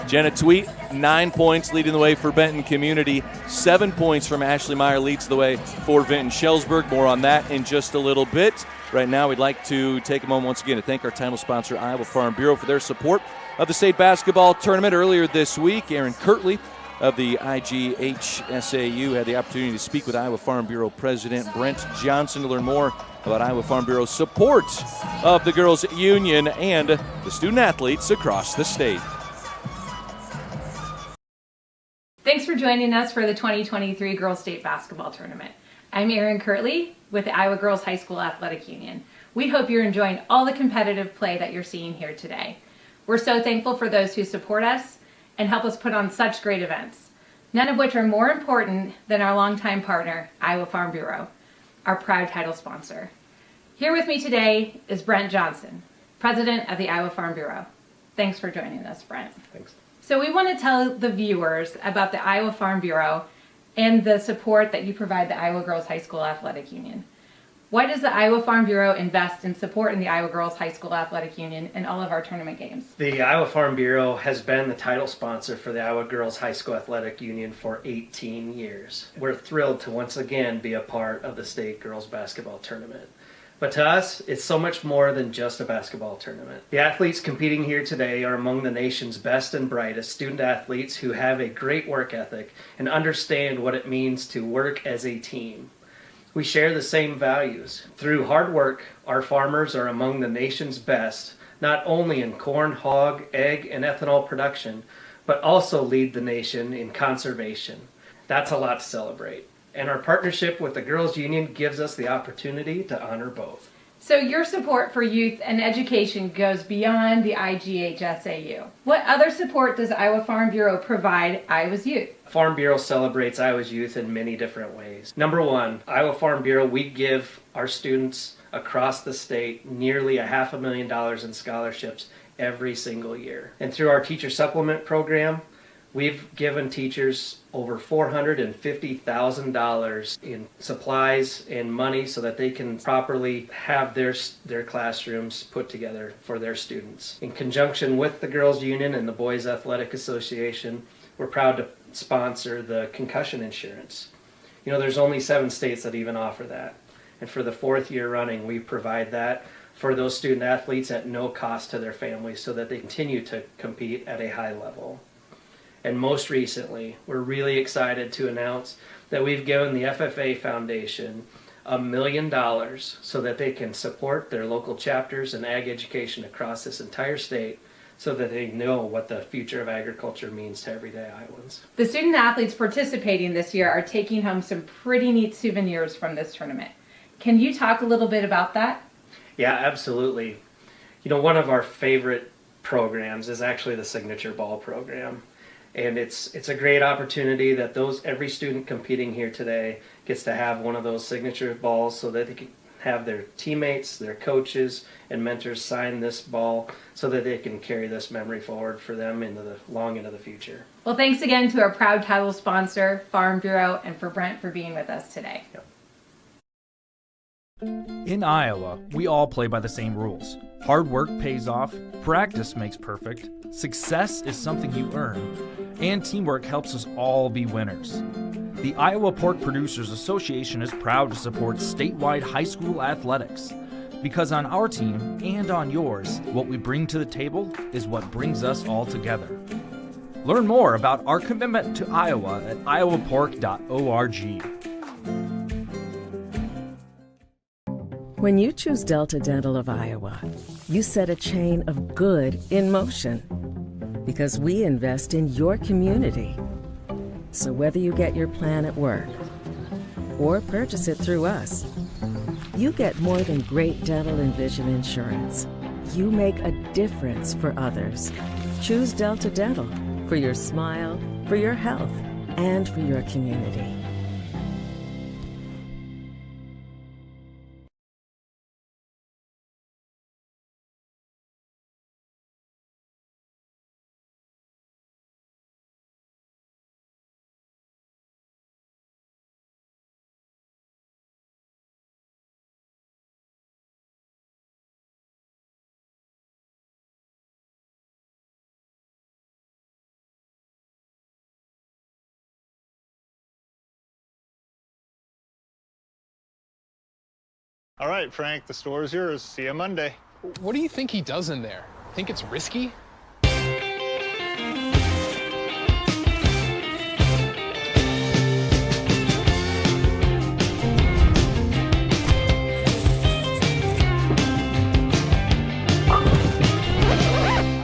Jenna Tweet, 9 points leading the way for Benton Community. 7 points from Ashley Meyer leads the way for Vinton-Shellsburg. More on that in just a little bit. Right now, we'd like to take a moment once again to thank our title sponsor, Iowa Farm Bureau, for their support of the state basketball tournament. Earlier this week, Aaron Kirtley of the IGHSAU had the opportunity to speak with Iowa Farm Bureau President Brent Johnson to learn more about Iowa Farm Bureau's support of the Girls Union and the student athletes across the state. Thanks for joining us for the 2023 Girls State Basketball Tournament. I'm Erin Kirtley with the Iowa Girls High School Athletic Union. We hope you're enjoying all the competitive play that you're seeing here today. We're so thankful for those who support us and help us put on such great events, none of which are more important than our longtime partner, Iowa Farm Bureau, our proud title sponsor. Here with me today is Brent Johnson, President of the Iowa Farm Bureau. Thanks for joining us, Brent. Thanks. So we want to tell the viewers about the Iowa Farm Bureau and the support that you provide the Iowa Girls High School Athletic Union. Why does the Iowa Farm Bureau invest in supporting the Iowa Girls High School Athletic Union in all of our tournament games? The Iowa Farm Bureau has been the title sponsor for the Iowa Girls High School Athletic Union for 18 years. We're thrilled to once again be a part of the state girls basketball tournament. But to us, it's so much more than just a basketball tournament. The athletes competing here today are among the nation's best and brightest student athletes who have a great work ethic and understand what it means to work as a team. We share the same values. Through hard work, our farmers are among the nation's best, not only in corn, hog, egg, and ethanol production, but also lead the nation in conservation. That's a lot to celebrate. And our partnership with the Girls Union gives us the opportunity to honor both. So your support for youth and education goes beyond the IGHSAU. What other support does Iowa Farm Bureau provide Iowa's youth? Farm Bureau celebrates Iowa's youth in many different ways. Number one, Iowa Farm Bureau, we give our students across the state nearly $500,000 in scholarships every single year. And through our teacher supplement program, we've given teachers over $450,000 in supplies and money so that they can properly have their classrooms put together for their students. In conjunction with the Girls Union and the Boys Athletic Association, we're proud to sponsor the concussion insurance. You know, there's only 7 states that even offer that. And for the 4th year running, we provide that for those student athletes at no cost to their families so that they continue to compete at a high level. And most recently, we're really excited to announce that we've given the FFA Foundation $1 million so that they can support their local chapters and ag education across this entire state so that they know what the future of agriculture means to everyday Iowans. The student athletes participating this year are taking home some pretty neat souvenirs from this tournament. Can you talk a little bit about that? Yeah, absolutely. You know, one of our favorite programs is actually the Signature Ball program. And it's a great opportunity that every student competing here today gets to have one of those signature balls so that they can have their teammates, their coaches, and mentors sign this ball so that they can carry this memory forward for them long into the future. Well, thanks again to our proud title sponsor, Farm Bureau, and for Brent for being with us today. Yep. In Iowa, we all play by the same rules. Hard work pays off, practice makes perfect, success is something you earn, and teamwork helps us all be winners. The Iowa Pork Producers Association is proud to support statewide high school athletics. Because on our team and on yours, what we bring to the table is what brings us all together. Learn more about our commitment to Iowa at iowapork.org. When you choose Delta Dental of Iowa, you set a chain of good in motion. Because we invest in your community. So whether you get your plan at work or purchase it through us, you get more than great dental and vision insurance. You make a difference for others. Choose Delta Dental for your smile, for your health, and for your community. All right, Frank, the store is yours. See you Monday. What do you think he does in there? Think it's risky?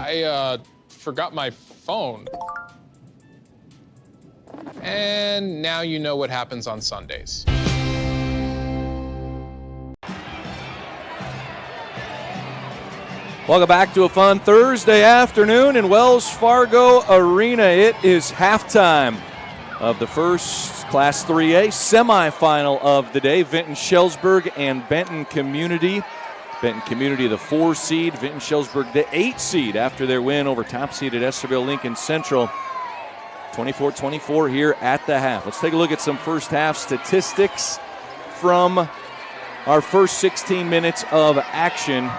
I forgot my phone. And now you know what happens on Sundays. Welcome back to a fun Thursday afternoon in Wells Fargo Arena. It is halftime of the first Class 3A semifinal of the day. Vinton-Shellsburg and Benton Community. Benton Community, the 4 seed. Vinton-Shellsburg, the 8 seed after their win over top seeded Estherville Lincoln Central. 24-24 here at the half. Let's take a look at some first half statistics from our first 16 minutes of action.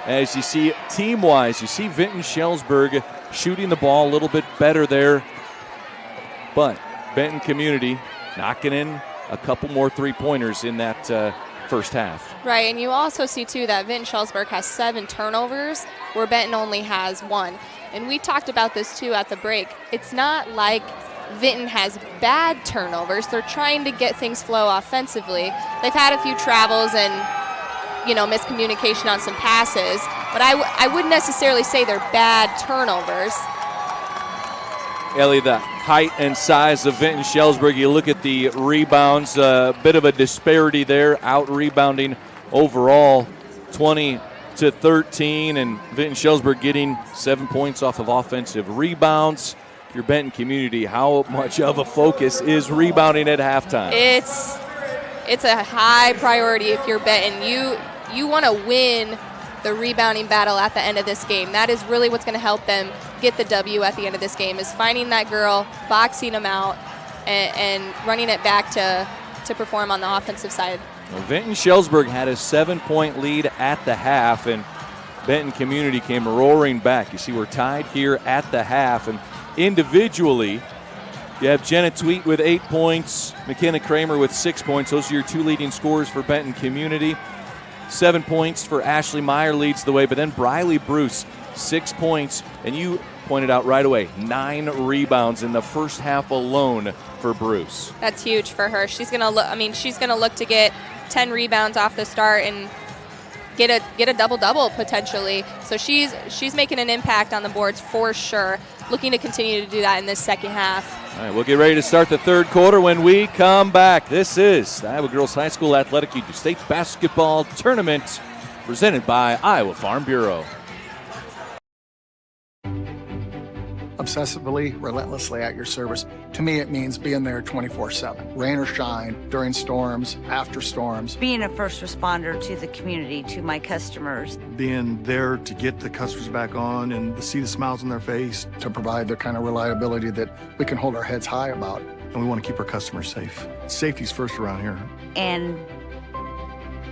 As you see, team-wise, you see Vinton-Shellsburg shooting the ball a little bit better there. But Benton Community knocking in a couple more three-pointers in that first half. Right, and you also see, too, that Vinton-Shellsburg has 7 turnovers, where Benton only has 1. And we talked about this, too, at the break. It's not like Vinton has bad turnovers. They're trying to get things flow offensively. They've had a few travels and, miscommunication on some passes, but I wouldn't necessarily say they're bad turnovers. Ellie, the height and size of Vinton-Shellsburg, you look at the rebounds, a bit of a disparity there, out-rebounding overall 20-13, and Vinton-Shellsburg getting 7 points off of offensive rebounds. Your Benton community, how much of a focus is rebounding at halftime? It's a high priority if you're Benton. You want to win the rebounding battle at the end of this game. That is really what's going to help them get the W at the end of this game, is finding that girl, boxing them out, and running it back to perform on the offensive side. Well, Vinton-Shellsburg had a 7-point lead at the half, and Benton community came roaring back. You see, we're tied here at the half, and individually, you have Jenna Tweet with 8 points, McKenna Kramer with 6 points. Those are your two leading scorers for Benton community. 7 points for Ashley Meyer leads the way, but then Briley Bruce, 6 points, and you pointed out right away, 9 rebounds in the first half alone for Bruce. That's huge for her. She's gonna look to get 10 rebounds off the start and get a double-double potentially. So she's making an impact on the boards for sure. Looking to continue to do that in this second half. All right, we'll get ready to start the third quarter when we come back. This is the Iowa Girls High School Athletic Union State Basketball Tournament presented by Iowa Farm Bureau. Obsessively, relentlessly at your service. To me, it means being there 24/7, rain or shine, during storms, after storms. Being a first responder to the community, to my customers. Being there to get the customers back on and to see the smiles on their face. To provide the kind of reliability that we can hold our heads high about. And we want to keep our customers safe. Safety's first around here. And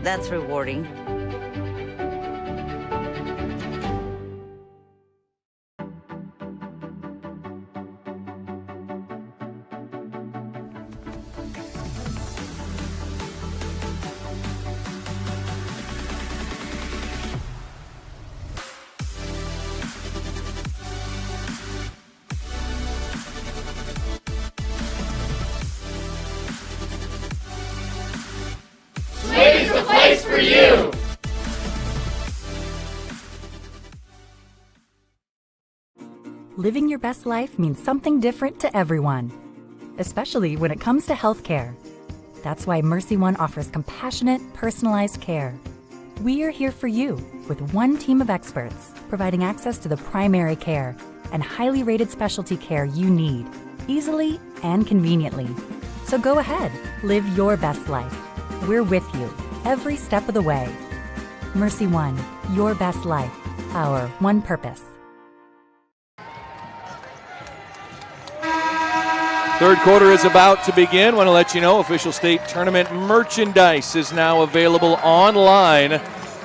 that's rewarding. Ladies, the place for you! Living your best life means something different to everyone, especially when it comes to healthcare. That's why Mercy One offers compassionate, personalized care. We are here for you with one team of experts providing access to the primary care and highly rated specialty care you need, easily and conveniently. So go ahead, live your best life. We're with you every step of the way. Mercy One, your best life, our one purpose. Third quarter is about to begin. Want to let you know official state tournament merchandise is now available online.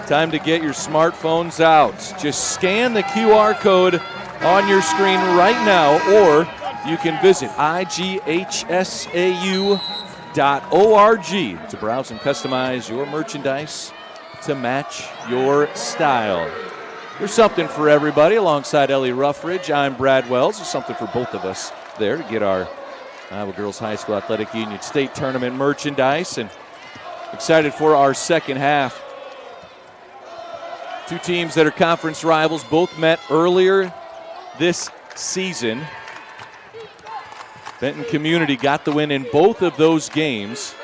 Time to get your smartphones out. Just scan the QR code on your screen right now, or you can visit IGHSAU.org to browse and customize your merchandise to match your style. There's something for everybody. Alongside Ellie Ruffridge, I'm Brad Wells. There's something for both of us there to get our Iowa Girls High School Athletic Union State Tournament merchandise, and excited for our second half. Two teams that are conference rivals, both met earlier this season. Benton Community got the win in both of those games.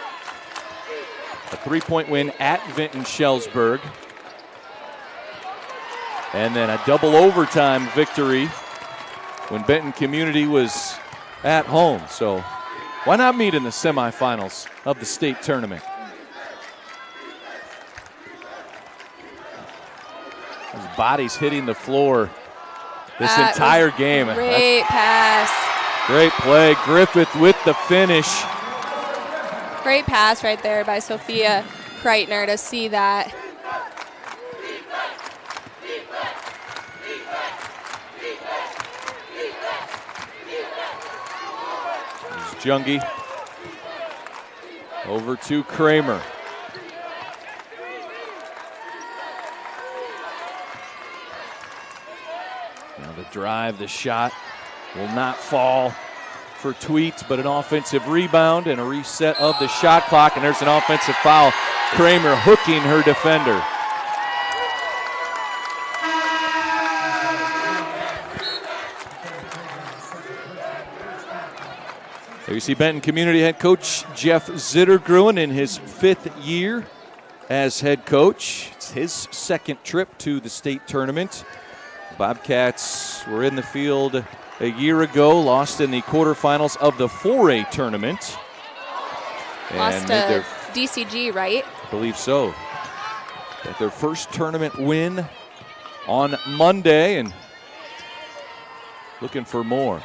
A 3-point win at Vinton-Shellsburg. And then a double overtime victory when Benton Community was at home. So why not meet in the semifinals of the state tournament? His body's hitting the floor this entire game. Great pass. Great play. Griffith with the finish. Great pass right there by Sophia Kreitner to see that. Jungie over to Kramer. Now the drive, the shot will not fall. for Tweet, but an offensive rebound and a reset of the shot clock, and there's an offensive foul. Kramer hooking her defender. There you see Benton Community head coach Jeff Zittergruen in his 5th year as head coach. It's his 2nd trip to the state tournament. Bobcats were in the field a year ago, lost in the quarterfinals of the 4A tournament. Lost to DCG, right? I believe so. Got their first tournament win on Monday and looking for more.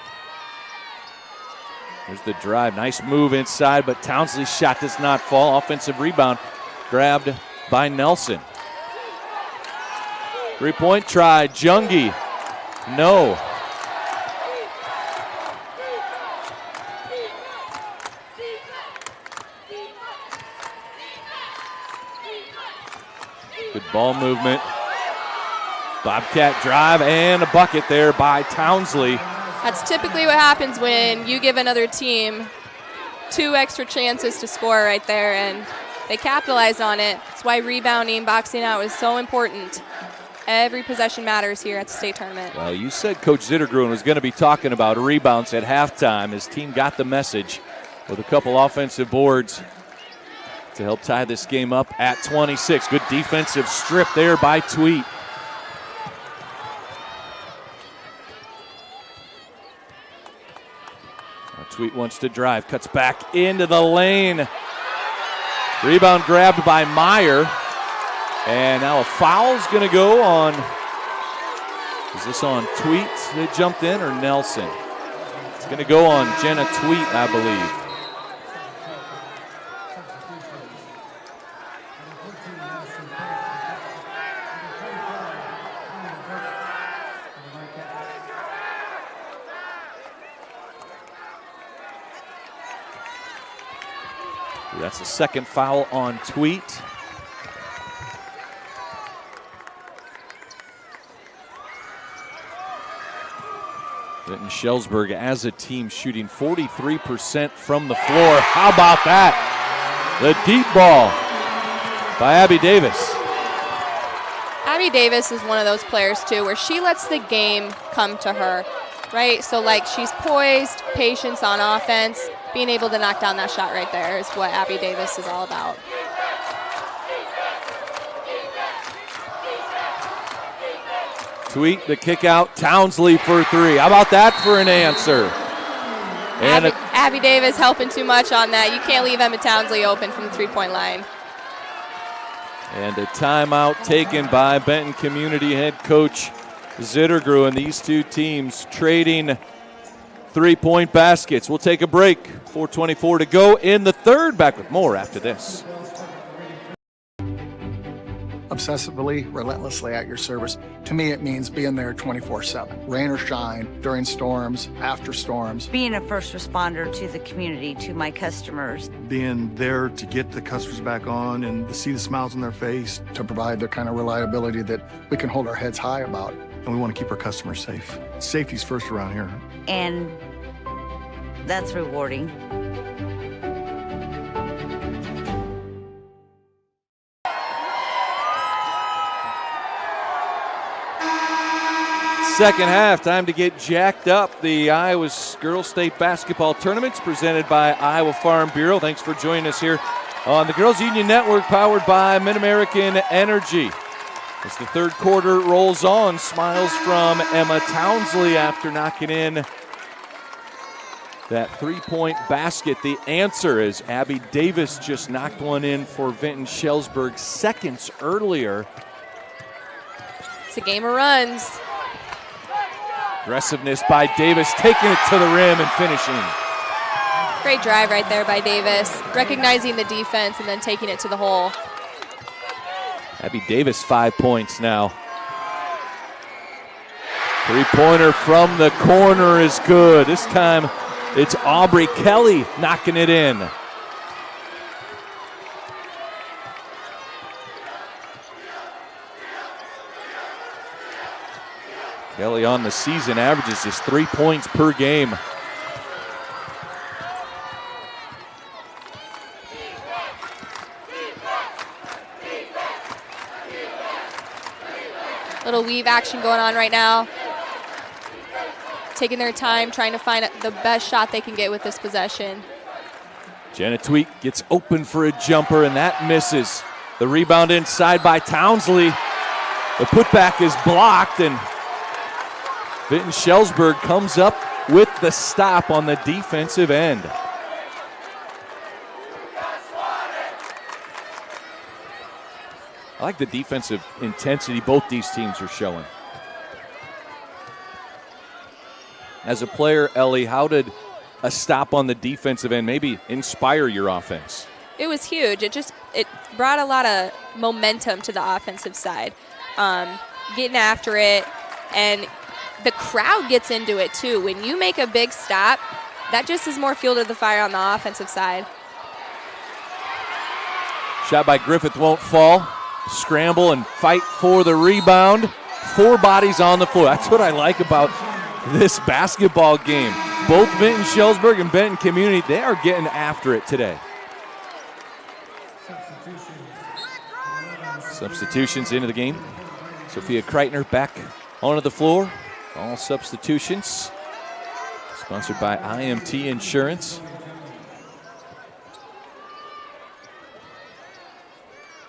There's the drive. Nice move inside, but Townsley's shot does not fall. Offensive rebound grabbed by Nelson. 3-point try. Jungi. No. Good ball movement. Bobcat drive and a bucket there by Townsley. That's typically what happens when you give another team 2 extra chances to score right there, and they capitalized on it. That's why rebounding, boxing out is so important. Every possession matters here at the state tournament. Well, you said Coach Zittergruen was going to be talking about rebounds at halftime. His team got the message with a couple offensive boards to help tie this game up at 26. Good defensive strip there by Tweet. Tweet wants to drive, cuts back into the lane. Rebound grabbed by Meyer. And now a foul's going to go on. Is this on Tweet that jumped in or Nelson? It's going to go on Jenna Tweet, I believe. That's the 2nd foul on Tweet. Vinton-Shellsburg as a team shooting 43% from the floor. How about that? The deep ball by Abby Davis. Abby Davis is one of those players too where she lets the game come to her, right? So like she's poised, patience on offense. Being able to knock down that shot right there is what Abby Davis is all about. Tweet the kick out. Townsley for 3. How about that for an answer? And Abby Davis helping too much on that. You can't leave Emma Townsley open from the 3-point line. And a timeout taken by Benton Community head coach Zittergruen. These two teams trading 3-point baskets. We'll take a break. 4:24 to go in the 3rd. Back with more after this. Obsessively, relentlessly at your service. To me, it means being there 24/7. Rain or shine, during storms, after storms. Being a first responder to the community, to my customers. Being there to get the customers back on and to see the smiles on their face. To provide the kind of reliability that we can hold our heads high about. And we want to keep our customers safe. Safety's first around here. And that's rewarding. Second half, time to get jacked up. The Iowa Girls State Basketball Tournament's presented by Iowa Farm Bureau. Thanks for joining us here on the Girls Union Network, powered by Mid-American Energy. As the 3rd quarter rolls on, smiles from Emma Townsley after knocking in that 3-point basket. The answer is Abby Davis just knocked one in for Vinton-Shellsburg seconds earlier. It's a game of runs. Aggressiveness by Davis, taking it to the rim and finishing. Great drive right there by Davis, recognizing the defense and then taking it to the hole. Abby Davis, 5 points now. 3-pointer from the corner is good. This time it's Aubrey Kelly knocking it in. Kelly on the season averages just 3 points per game. Little weave action going on right now. Taking their time, trying to find the best shot they can get with this possession. Jenna Tweet gets open for a jumper, and that misses. The rebound inside by Townsley. The putback is blocked, and Vinton-Shellsburg comes up with the stop on the defensive end. I like the defensive intensity both these teams are showing. As a player, Ellie, how did a stop on the defensive end maybe inspire your offense? It was huge. It brought a lot of momentum to the offensive side. Getting after it, and the crowd gets into it too. When you make a big stop, that just is more fuel to the fire on the offensive side. Shot by Griffith won't fall. Scramble and fight for the rebound. 4 bodies on the floor. That's what I like about this basketball game. Both Vinton-Shellsburg and Benton Community, they are getting after it today. Substitutions into the game. Sophia Kreitner back onto the floor. All substitutions. Sponsored by IMT Insurance.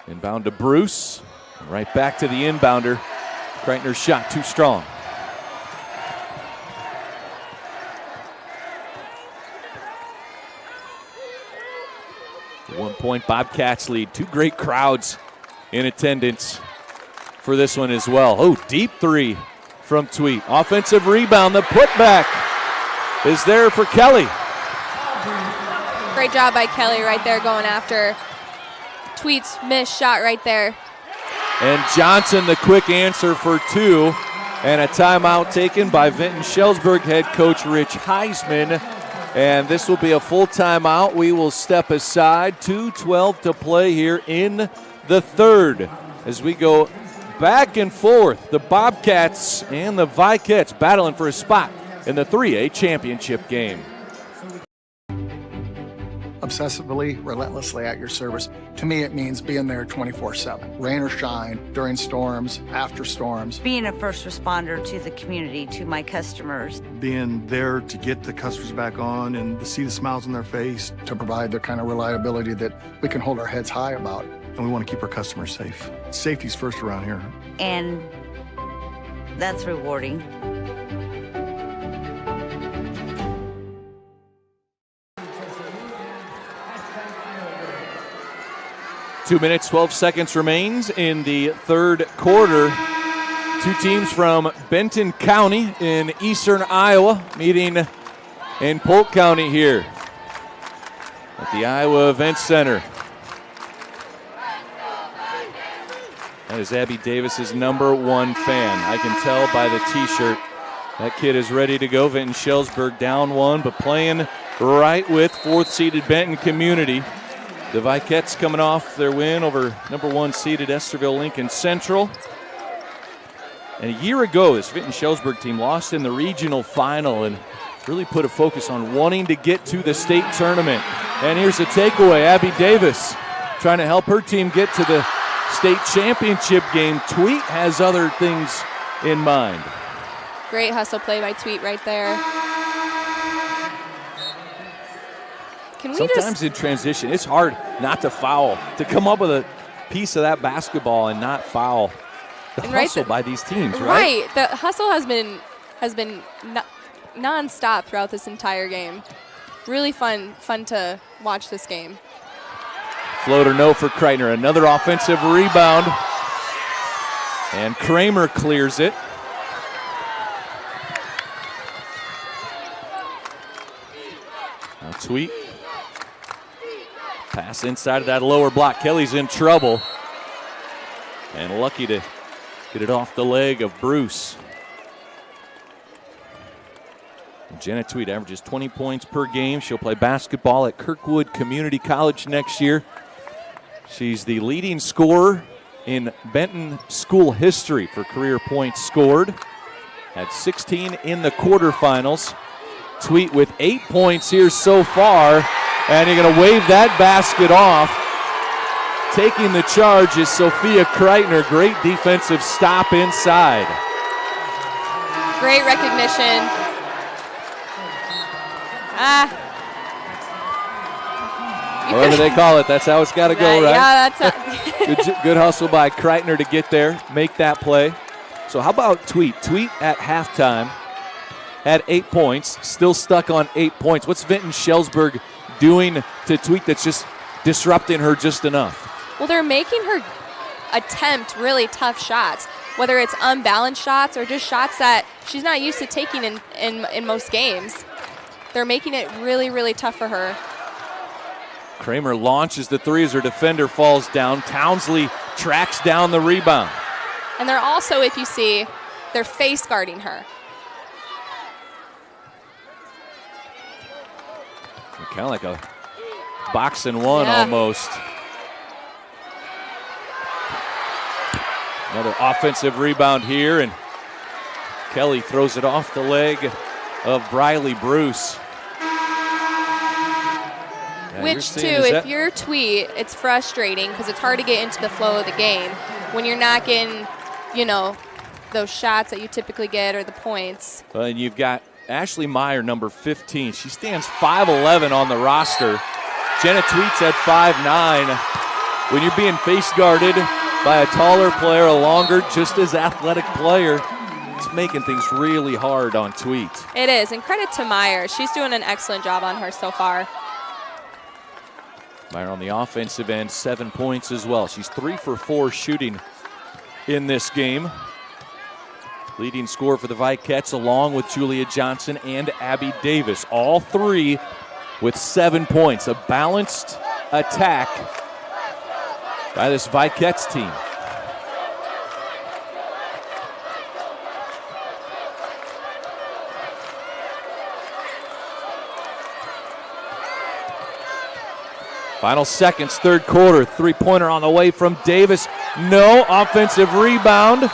Inbound to Bruce. Right back to the inbounder. Kreitner's shot too strong. At 1 point, Bobcats lead. 2 great crowds in attendance for this one as well. Oh, deep 3 from Tweet. Offensive rebound. The putback is there for Kelly. Great job by Kelly right there going after Tweet's missed shot right there. And Johnson, the quick answer for 2. And a timeout taken by Vinton-Shellsburg head coach Rich Heisman. And this will be a full timeout. We will step aside. 2:12 to play here in the third. As we go back and forth, the Bobcats and the Vikettes battling for a spot in the 3A championship game. Obsessively, relentlessly at your service. To me, it means being there 24/7. Rain or shine, during storms, after storms. Being a first responder to the community, to my customers. Being there to get the customers back on and to see the smiles on their face. To provide the kind of reliability that we can hold our heads high about. And we want to keep our customers safe. Safety's first around here. And that's rewarding. Two minutes, 12 seconds remains in the third quarter. 2 teams from Benton County in eastern Iowa meeting in Polk County here at the Iowa Event Center. That is Abby Davis's #1 fan. I can tell by the t-shirt. That kid is ready to go. Vinton-Shellsburg down 1, but playing right with 4th-seeded Benton Community. The Vikettes coming off their win over #1 seeded Esterville Lincoln Central. And a year ago, this Vinton-Shellsburg team lost in the regional final and really put a focus on wanting to get to the state tournament. And here's a takeaway. Abby Davis trying to help her team get to the state championship game. Tweet has other things in mind. Great hustle play by Tweet right there. Sometimes in transition, it's hard not to foul, to come up with a piece of that basketball and not foul. The hustle by these teams, right? Right. The hustle has been non-stop throughout this entire game. Really fun to watch this game. Floater no for Kreitner. Another offensive rebound. And Kramer clears it. Now Tweet. Pass inside of that lower block. Kelly's in trouble. And lucky to get it off the leg of Bruce. Jenna Tweet averages 20 points per game. She'll play basketball at Kirkwood Community College next year. She's the leading scorer in Benton school history for career points scored. Had 16 in the quarterfinals. Tweet with 8 points here so far. And you're going to wave that basket off. taking the charge is Sophia Kreitner. Great defensive stop inside. Great recognition. Whatever they call it, that's how it's got to go, right? Yeah, that's good hustle by Kreitner to get there, make that play. So how about Tweet? Tweet at halftime had 8 points, still stuck on 8 points. What's Vinton-Shellsburg doing to Tweet that's just disrupting her just enough? Well, they're making her attempt really tough shots, whether it's unbalanced shots or just shots that she's not used to taking in most games. They're making it really, really tough for her. Kramer launches the three as her defender falls down. Townsley tracks down the rebound. And they're also, if you see, they're face guarding her. Kind of like a box and one almost. Another offensive rebound here, and Kelly throws it off the leg of Briley Bruce. Which, too, if you're Tweet, it's frustrating because it's hard to get into the flow of the game when you're not getting, those shots that you typically get or the points. And you've got Ashley Meyer, number 15. She stands 5'11" on the roster. Jenna Tweet's at 5'9". When you're being face guarded by a taller player, a longer, just as athletic player, it's making things really hard on Tweet. It is, and credit to Meyer. She's doing an excellent job on her so far. Meyer on the offensive end, 7 points as well. She's 3 for 4 shooting in this game. Leading scorer for the Vikettes, along with Julia Johnson and Abby Davis. All three with 7 points. A balanced attack by this Vikettes team. Final seconds, third quarter. Three-pointer on the way from Davis. No offensive rebound.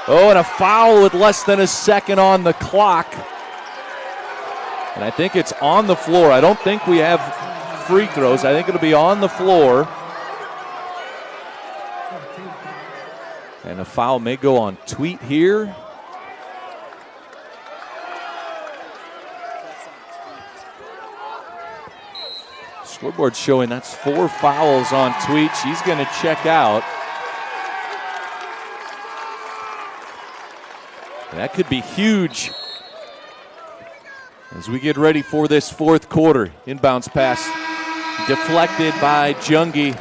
Oh, and a foul with less than a second on the clock. And I think it's on the floor. I don't think we have free throws. I think it'll be on the floor. And a foul may go on Tweet here. Scoreboard showing that's 4 fouls on Tweet. She's going to check out. That could be huge as we get ready for this fourth quarter. Inbounds pass deflected by Jungi.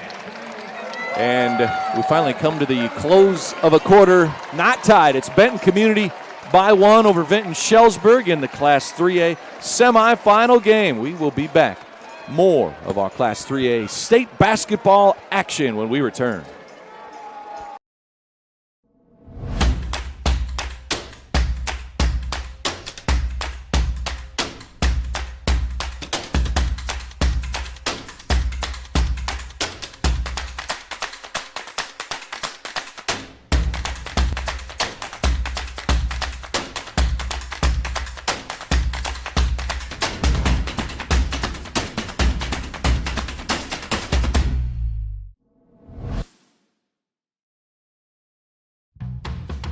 And we finally come to the close of a quarter. Not tied. It's Benton Community by 1 over Vinton-Shellsburg in the Class 3A semifinal game. We will be back. More of our Class 3A state basketball action when we return.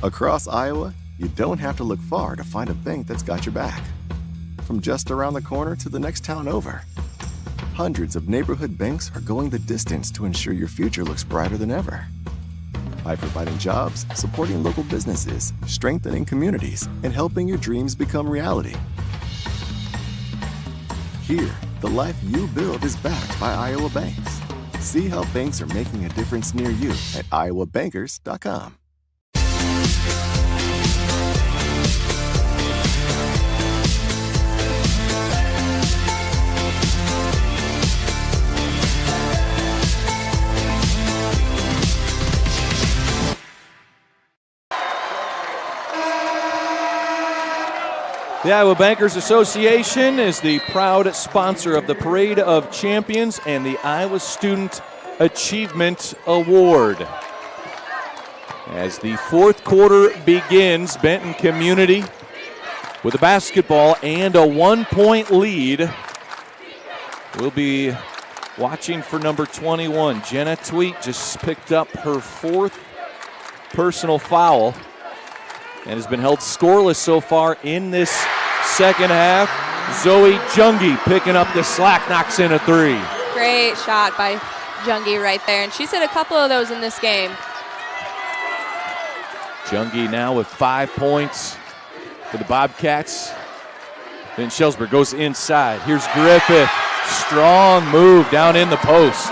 Across Iowa, you don't have to look far to find a bank that's got your back. From just around the corner to the next town over, hundreds of neighborhood banks are going the distance to ensure your future looks brighter than ever. By providing jobs, supporting local businesses, strengthening communities, and helping your dreams become reality. Here, the life you build is backed by Iowa banks. See how banks are making a difference near you at iowabankers.com. The Iowa Bankers Association is the proud sponsor of the Parade of Champions and the Iowa Student Achievement Award. As the fourth quarter begins, Benton Community with a basketball and a 1-point lead will be watching for number 21. Jenna Tweet just picked up her 4th personal foul and has been held scoreless so far in this second half. Zoe Jungi picking up the slack, knocks in a 3. Great shot by Jungi right there, and she's hit a couple of those in this game. Jungi now with 5 points for the Bobcats. Vinton-Shellsburg goes inside. Here's Griffith. Strong move down in the post.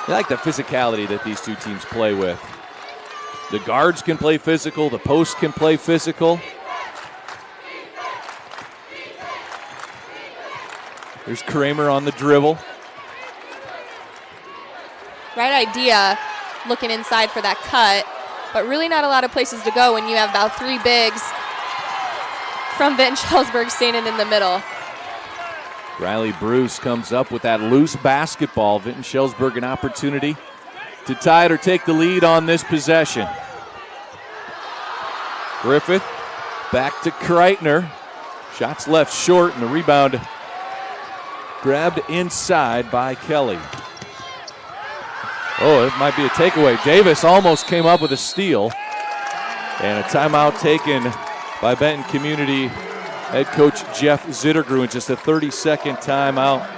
I like the physicality that these two teams play with. The guards can play physical. The post can play physical. There's Kramer on the dribble. Right idea, looking inside for that cut, but really not a lot of places to go when you have about 3 bigs from Vinton-Shellsburg standing in the middle. Riley Bruce comes up with that loose basketball. Vinton-Shellsburg an opportunity to tie it or take the lead on this possession. Griffith back to Kreitner. Shots left short, and the rebound grabbed inside by Kelly. Oh, it might be a takeaway. Davis almost came up with a steal. And a timeout taken by Benton Community head coach Jeff Zittergruen. Just a 30-second timeout.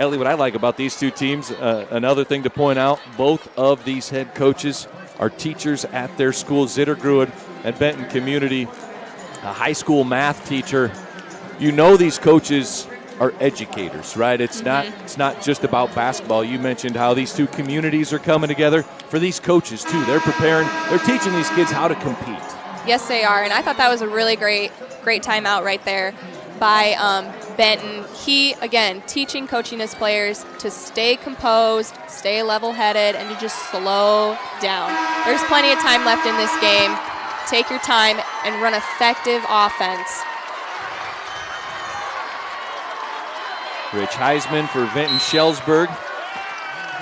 Ellie, what I like about these two teams, another thing to point out, both of these head coaches are teachers at their school. Zittergruen at Benton Community, a high school math teacher. You know these coaches are educators, right? It's not just about basketball. You mentioned how these two communities are coming together. For these coaches too, they're teaching these kids how to compete. Yes, they are, and I thought that was a really great timeout right there by Benton. He, again, coaching his players to stay composed, stay level-headed, and to just slow down. There's plenty of time left in this game. Take your time and run effective offense. Rich Heisman for Vinton-Shellsburg.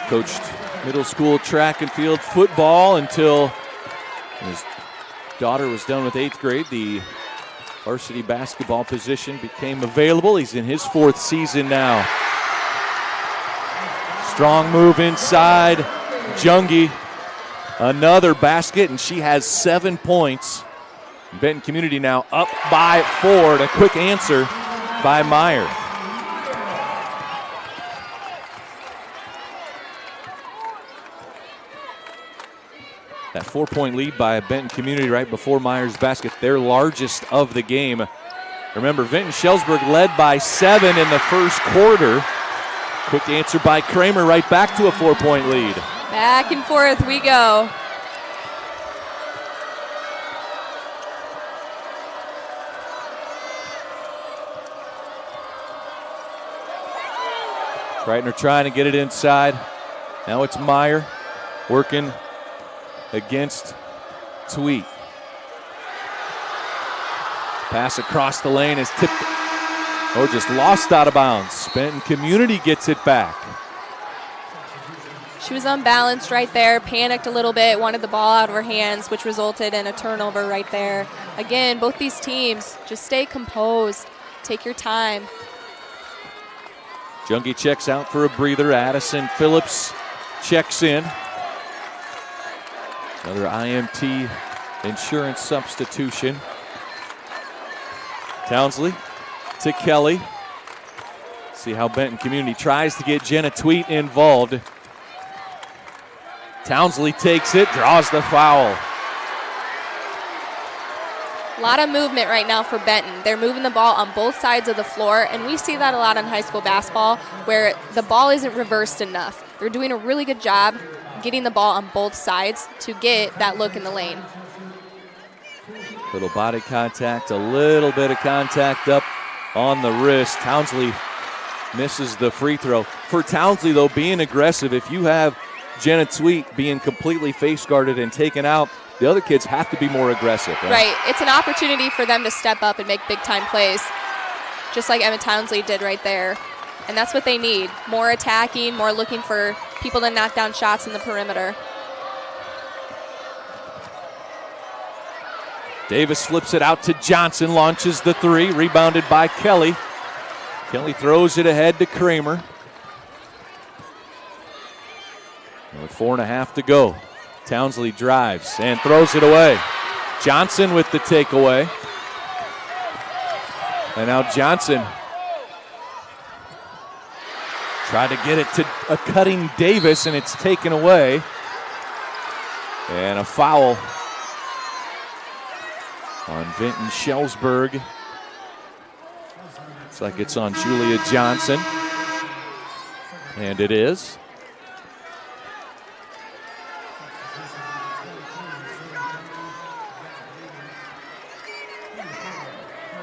Coached middle school track and field football until his daughter was done with 8th grade. The varsity basketball position became available. He's in his 4th season now. Strong move inside. Jungi, another basket, and she has 7 points. Benton Community now up by 4. And a quick answer by Meyer. That 4-point lead by Benton Community right before Meyer's basket, their largest of the game. Remember, Vinton-Shellsburg led by 7 in the first quarter. Quick answer by Kramer, right back to a 4-point lead. Back and forth we go. Kreitner trying to get it inside. Now it's Meyer working against Tweet. Pass across the lane is tipped. Oh, just lost out of bounds. Benton Community gets it back. She was unbalanced right there, panicked a little bit, wanted the ball out of her hands, which resulted in a turnover right there. Again, both these teams, just stay composed. Take your time. Jungi checks out for a breather. Addison Phillips checks in. Another IMT insurance substitution. Townsley to Kelly. See how Benton Community tries to get Jenna Tweet involved. Townsley takes it, draws the foul. A lot of movement right now for Benton. They're moving the ball on both sides of the floor, and we see that a lot in high school basketball where the ball isn't reversed enough. They're doing a really good job getting the ball on both sides to get that look in the lane. Little body contact, a little bit of contact up on the wrist. Townsley misses the free throw. For Townsley, though, being aggressive, if you have Jenna Tweet being completely face guarded and taken out, the other kids have to be more aggressive. Right. It's an opportunity for them to step up and make big-time plays, just like Emma Townsley did right there. And that's what they need. More attacking, more looking for people to knock down shots in the perimeter. Davis flips it out to Johnson, launches the 3, rebounded by Kelly. Kelly throws it ahead to Kramer. And with 4.5 to go, Townsley drives and throws it away. Johnson with the takeaway. And now Johnson tried to get it to a cutting Davis, and it's taken away. And a foul on Vinton-Shellsburg. Looks like it's on Julia Johnson. And it is.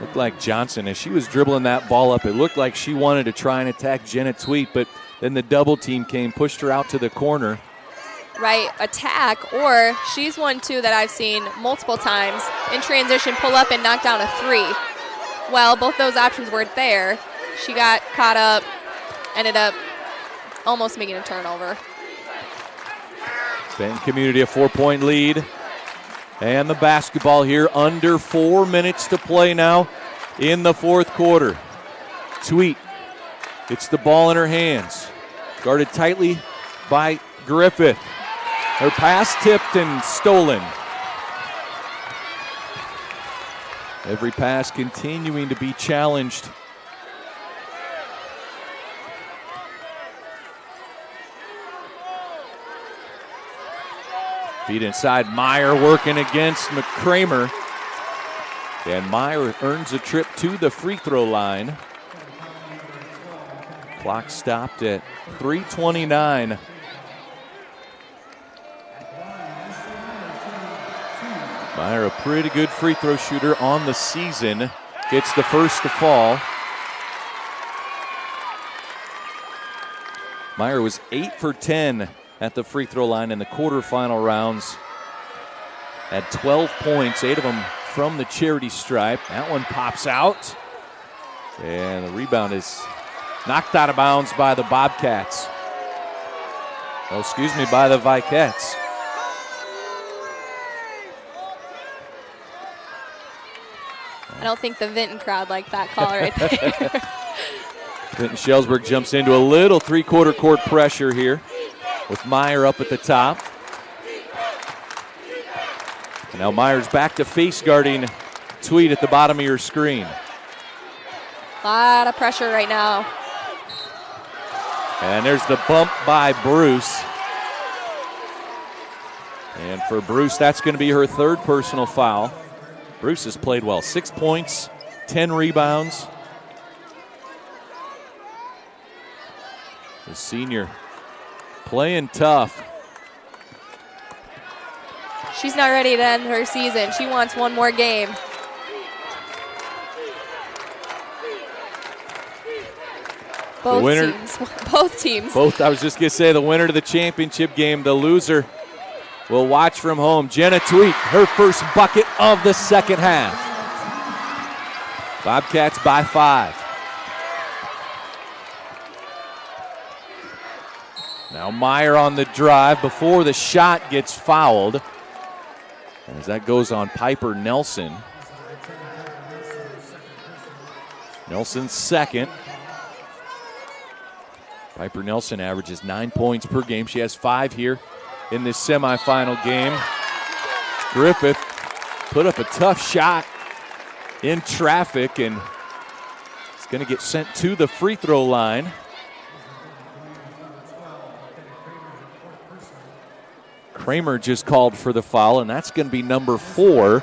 Looked like Johnson, as she was dribbling that ball up, it looked like she wanted to try and attack Jenna Tweet, but then the double team came, pushed her out to the corner. Right, attack, or she's one too that I've seen multiple times in transition, pull up and knock down a 3. Well, both those options weren't there. She got caught up, ended up almost making a turnover. Benton Community a 4-point lead. And the basketball here, under 4 minutes to play now in the fourth quarter. Tweet gets the ball in her hands, guarded tightly by Griffith. Her pass tipped and stolen. Every pass continuing to be challenged. Feed inside, Meyer working against McCramer. And Meyer earns a trip to the free throw line. Clock stopped at 3:29. Meyer, a pretty good free throw shooter on the season, gets the first to fall. Meyer was 8 for 10 at the free throw line in the quarterfinal rounds. Had 12 points, 8 of them from the charity stripe. That one pops out. And the rebound is knocked out of bounds by the Bobcats. Oh, excuse me, by the Vikettes. I don't think the Vinton crowd liked that call right there. Vinton-Shellsburg jumps into a little three-quarter court pressure here with Meyer up at the top. And now Meyer's back to face guarding Tweed at the bottom of your screen. A lot of pressure right now. And there's the bump by Bruce. And for Bruce, that's going to be her third personal foul. Bruce has played well. 6 points, 10 rebounds. The senior playing tough. She's not ready to end her season. She wants one more game. Both teams. I was just going to say, the winner to the championship game, the loser will watch from home. Jenna Tweet, her first bucket of the second half. Bobcats by 5. Now Meyer on the drive before the shot gets fouled. As that goes on Piper Nelson. Nelson's second. Piper Nelson averages 9 points per game. She has 5 here in this semifinal game. Griffith put up a tough shot in traffic and is going to get sent to the free throw line. Kramer just called for the foul, and that's going to be number 4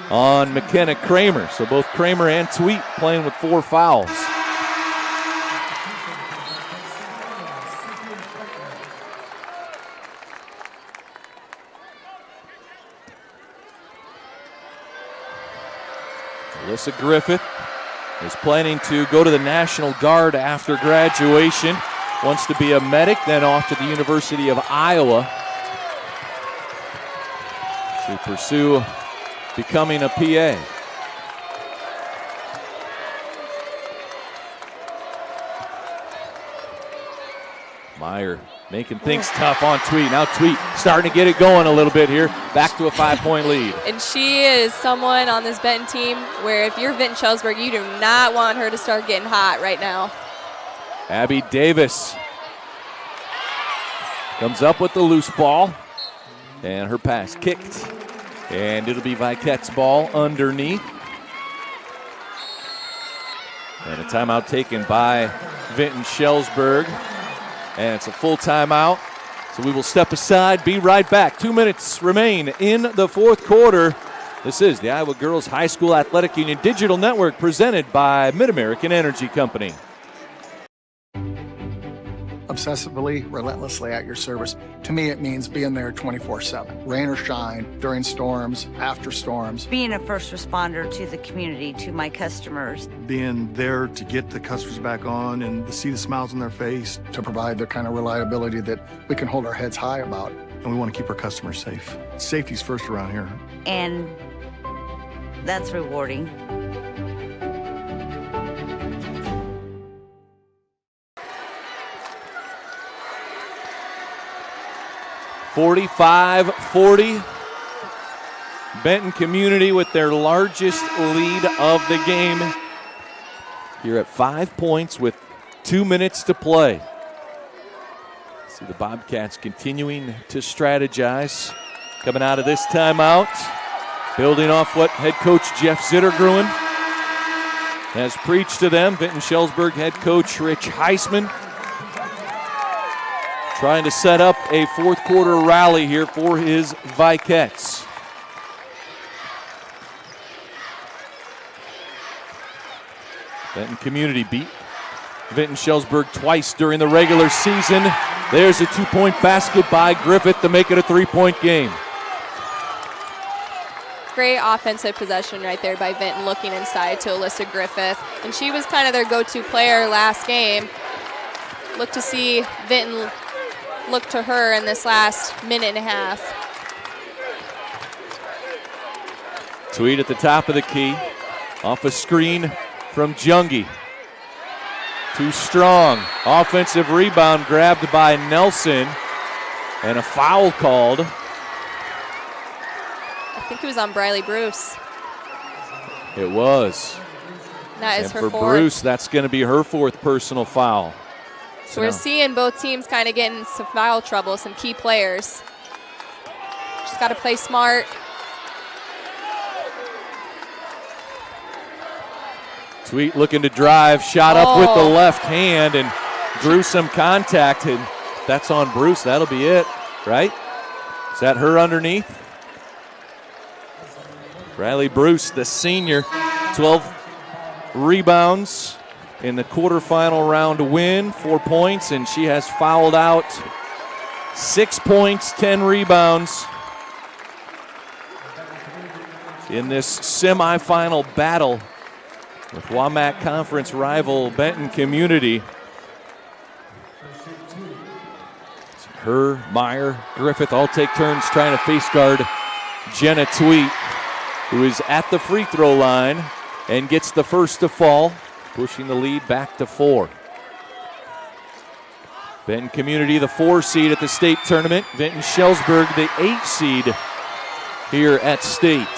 on McKenna Kramer. So both Kramer and Tweet playing with 4 fouls. Alyssa Griffith is planning to go to the National Guard after graduation. Wants to be a medic, then off to the University of Iowa to pursue becoming a PA. Meyer making things tough on Tweet. Now Tweet starting to get it going a little bit here. Back to a 5-point lead. And she is someone on this Benton team where if you're Vinton-Shellsburg, you do not want her to start getting hot right now. Abby Davis comes up with the loose ball. And her pass kicked. And it'll be Vikette's ball underneath. And a timeout taken by Vinton-Shellsburg. And it's a full timeout. So we will step aside, be right back. 2 minutes remain in the fourth quarter. This is the Iowa Girls High School Athletic Union Digital Network presented by Mid-American Energy Company. Obsessively, relentlessly at your service. To me, it means being there 24/7. Rain or shine, during storms, after storms. Being a first responder to the community, to my customers. Being there to get the customers back on and to see the smiles on their face. To provide the kind of reliability that we can hold our heads high about. And we want to keep our customers safe. Safety's first around here. And that's rewarding. .45-40. Benton Community with their largest lead of the game. Here at 5 points with 2 minutes to play. See the Bobcats continuing to strategize. Coming out of this timeout. Building off what head coach Jeff Zittergruen has preached to them. Vinton-Shellsburg head coach Rich Heisman trying to set up a fourth quarter rally here for his Vikettes. Benton Community beat Vinton-Shellsburg twice during the regular season. There's a 2-point basket by Griffith to make it a 3-point game. Great offensive possession right there by Vinton, looking inside to Alyssa Griffith. And she was kind of their go-to player last game. Look to see Vinton look to her in this last minute and a half. Tweed at the top of the key. Off a screen from Jungi. Too strong. Offensive rebound grabbed by Nelson. And a foul called. I think it was on Briley Bruce. It was. That is and her for fourth. Bruce, that's going to be her fourth personal foul. So we're seeing both teams kind of getting some foul trouble, some key players. Just got to play smart. Tweet looking to drive, shot up with the left hand and drew some contact, and that's on Bruce. That'll be it, right? Is that her underneath? Riley Bruce, the senior, 12 rebounds in the quarterfinal round win, 4 points, and she has fouled out 6 points, 10 rebounds in this semifinal battle with WaMaC Conference rival Benton Community. Her, Meyer, Griffith all take turns trying to face guard Jenna Tweet, who is at the free throw line and gets the first to fall, pushing the lead back to 4. Benton Community, the 4 seed at the state tournament. Vinton-Shellsburg, the 8 seed here at state.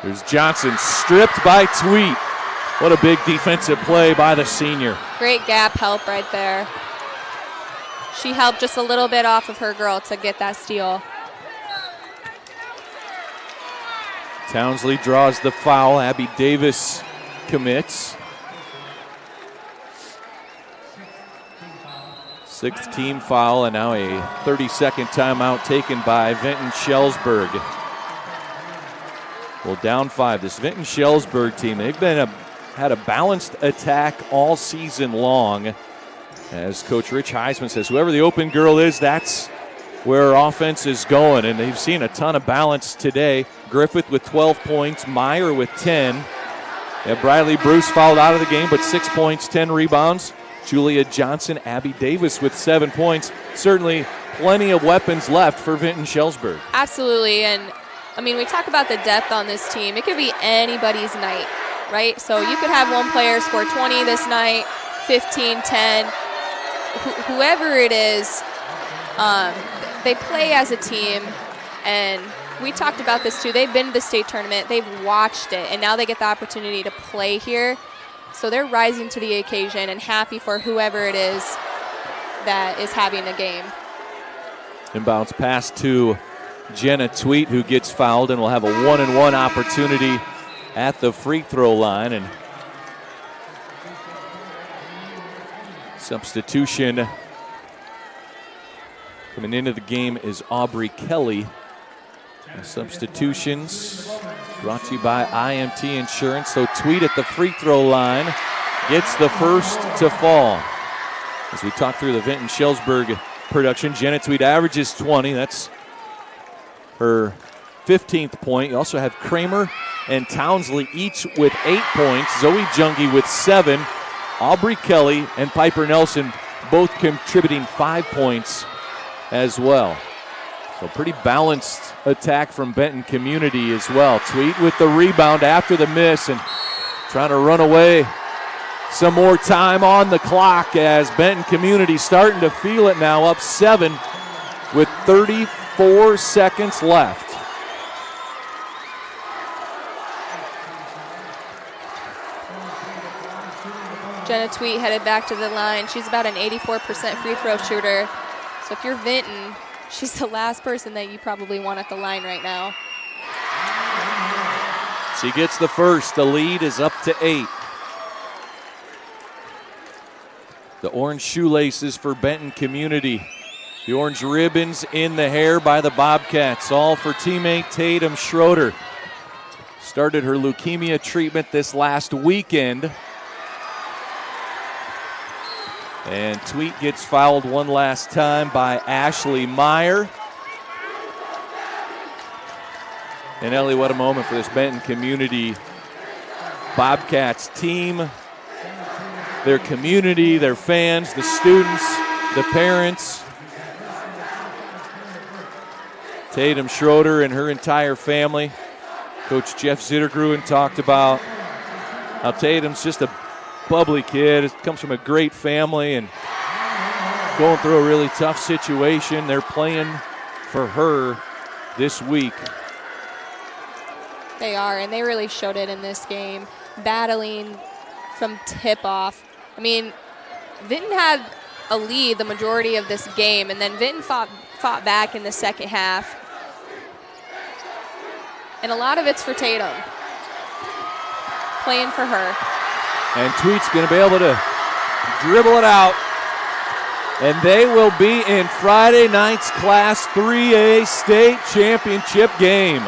There's Johnson, stripped by Tweet. What a big defensive play by the senior. Great gap help right there. She helped just a little bit off of her girl to get that steal. Townsley draws the foul. Abby Davis commits. 6th team foul, and now a 30-second timeout taken by Vinton-Shellsburg. Well, down 5. This Vinton-Shellsburg team, they've had a balanced attack all season long. As Coach Rich Heisman says, whoever the open girl is, that's where our offense is going. And they've seen a ton of balance today. Griffith with 12 points, Meyer with 10. Briley Bruce fouled out of the game, but 6 points, 10 rebounds. Julia Johnson, Abby Davis with 7 points. Certainly plenty of weapons left for Vinton-Shellsburg. Absolutely, and I mean, we talk about the depth on this team. It could be anybody's night, right? So you could have one player score 20 this night, 15, 10. Whoever it is, they play as a team, and we talked about this too. They've been to the state tournament, they've watched it, and now they get the opportunity to play here. So they're rising to the occasion and happy for whoever it is that is having a game. Inbounds pass to Jenna Tweet, who gets fouled and will have a 1-and-1 opportunity at the free throw line. And substitution coming into the game is Aubrey Kelly. And substitutions brought to you by IMT Insurance. So Tweet at the free throw line gets the first to fall. As we talk through the Vinton-Shellsburg production, Jenna Tweet averages 20. That's her 15th point. You also have Kramer and Townsley each with 8 points. Zoe Jungie with 7. Aubrey Kelly and Piper Nelson both contributing 5 points as well. So pretty balanced attack from Benton Community as well. Tweet with the rebound after the miss and trying to run away. Some more time on the clock as Benton Community starting to feel it now, up 7 with 34 seconds left. Jenna Tweet headed back to the line. She's about an 84% free throw shooter. So if you're Vinton, she's the last person that you probably want at the line right now. She gets the first. The lead is up to 8. The orange shoelaces for Benton Community. The orange ribbons in the hair by the Bobcats, all for teammate Tatum Schroeder. Started her leukemia treatment this last weekend. And Tweet gets fouled one last time by Ashley Meyer. And Ellie, what a moment for this Benton Community Bobcats team. Their community, their fans, the students, the parents. Tatum Schroeder and her entire family. Coach Jeff Zittergruen talked about how Tatum's just a bubbly kid, comes from a great family and going through a really tough situation. They're playing for her this week. They are, and they really showed it in this game, battling from tip-off. I mean, Vinton had a lead the majority of this game, and then Vinton fought back in the second half. And a lot of it's for Tatum, playing for her. And Tweet's going to be able to dribble it out. And they will be in Friday night's Class 3A state championship game.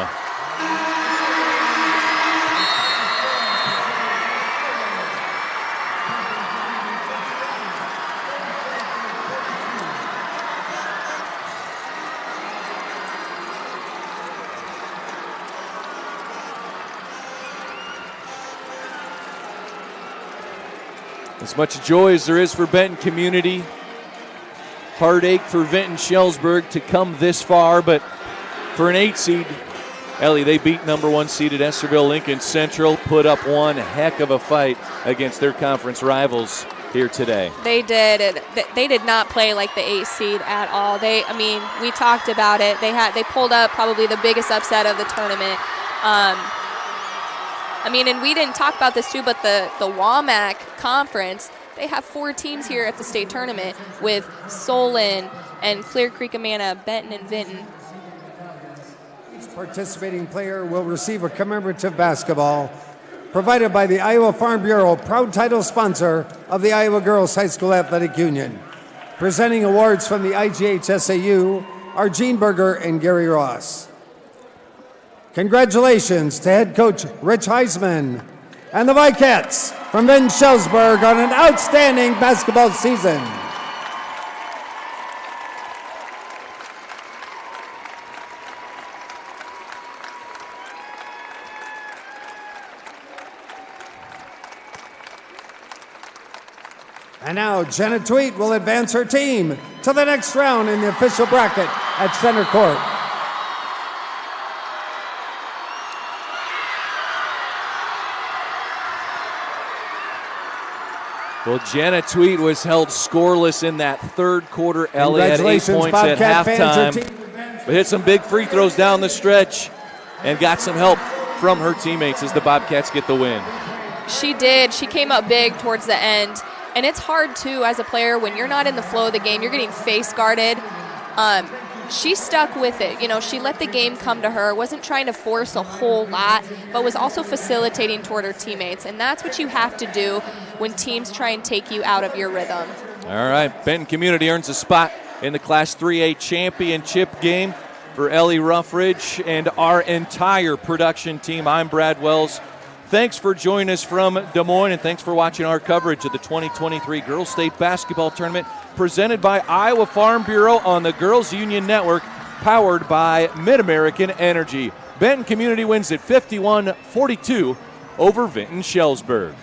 As much joy as there is for Benton Community, heartache for Vinton-Shellsburg to come this far, but for an 8 seed, Ellie, they beat number 1 seeded Estherville Lincoln Central, put up one heck of a fight against their conference rivals here today. They did. They did not play like the 8 seed at all. We talked about it. They pulled up probably the biggest upset of the tournament. And we didn't talk about this too, but the WAMAC conference, they have 4 teams here at the state tournament with Solon and Clear Creek Amana, Benton, and Vinton. Each participating player will receive a commemorative basketball provided by the Iowa Farm Bureau, proud title sponsor of the Iowa Girls High School Athletic Union. Presenting awards from the IGHSAU are Gene Berger and Gary Ross. Congratulations to head coach Rich Heisman and the Vikets from Vinton-Shellsburg on an outstanding basketball season. And now Jenna Tweet will advance her team to the next round in the official bracket at center court. Well, Jenna Tweet was held scoreless in that third quarter. Ellie had 8 points at halftime, but hit some big free throws down the stretch and got some help from her teammates as the Bobcats get the win. She did. She came up big towards the end. And it's hard, too, as a player, when you're not in the flow of the game, you're getting face guarded. She stuck with it. You know, she let the game come to her, wasn't trying to force a whole lot, but was also facilitating toward her teammates. And that's what you have to do when teams try and take you out of your rhythm. All right, Benton Community earns a spot in the Class 3A championship game for Ellie Ruffridge and our entire production team. I'm Brad Wells. Thanks for joining us from Des Moines, and thanks for watching our coverage of the 2023 Girls State Basketball Tournament presented by Iowa Farm Bureau on the Girls Union Network, powered by Mid-American Energy. Benton Community wins at 51-42 over Vinton-Shellsburg.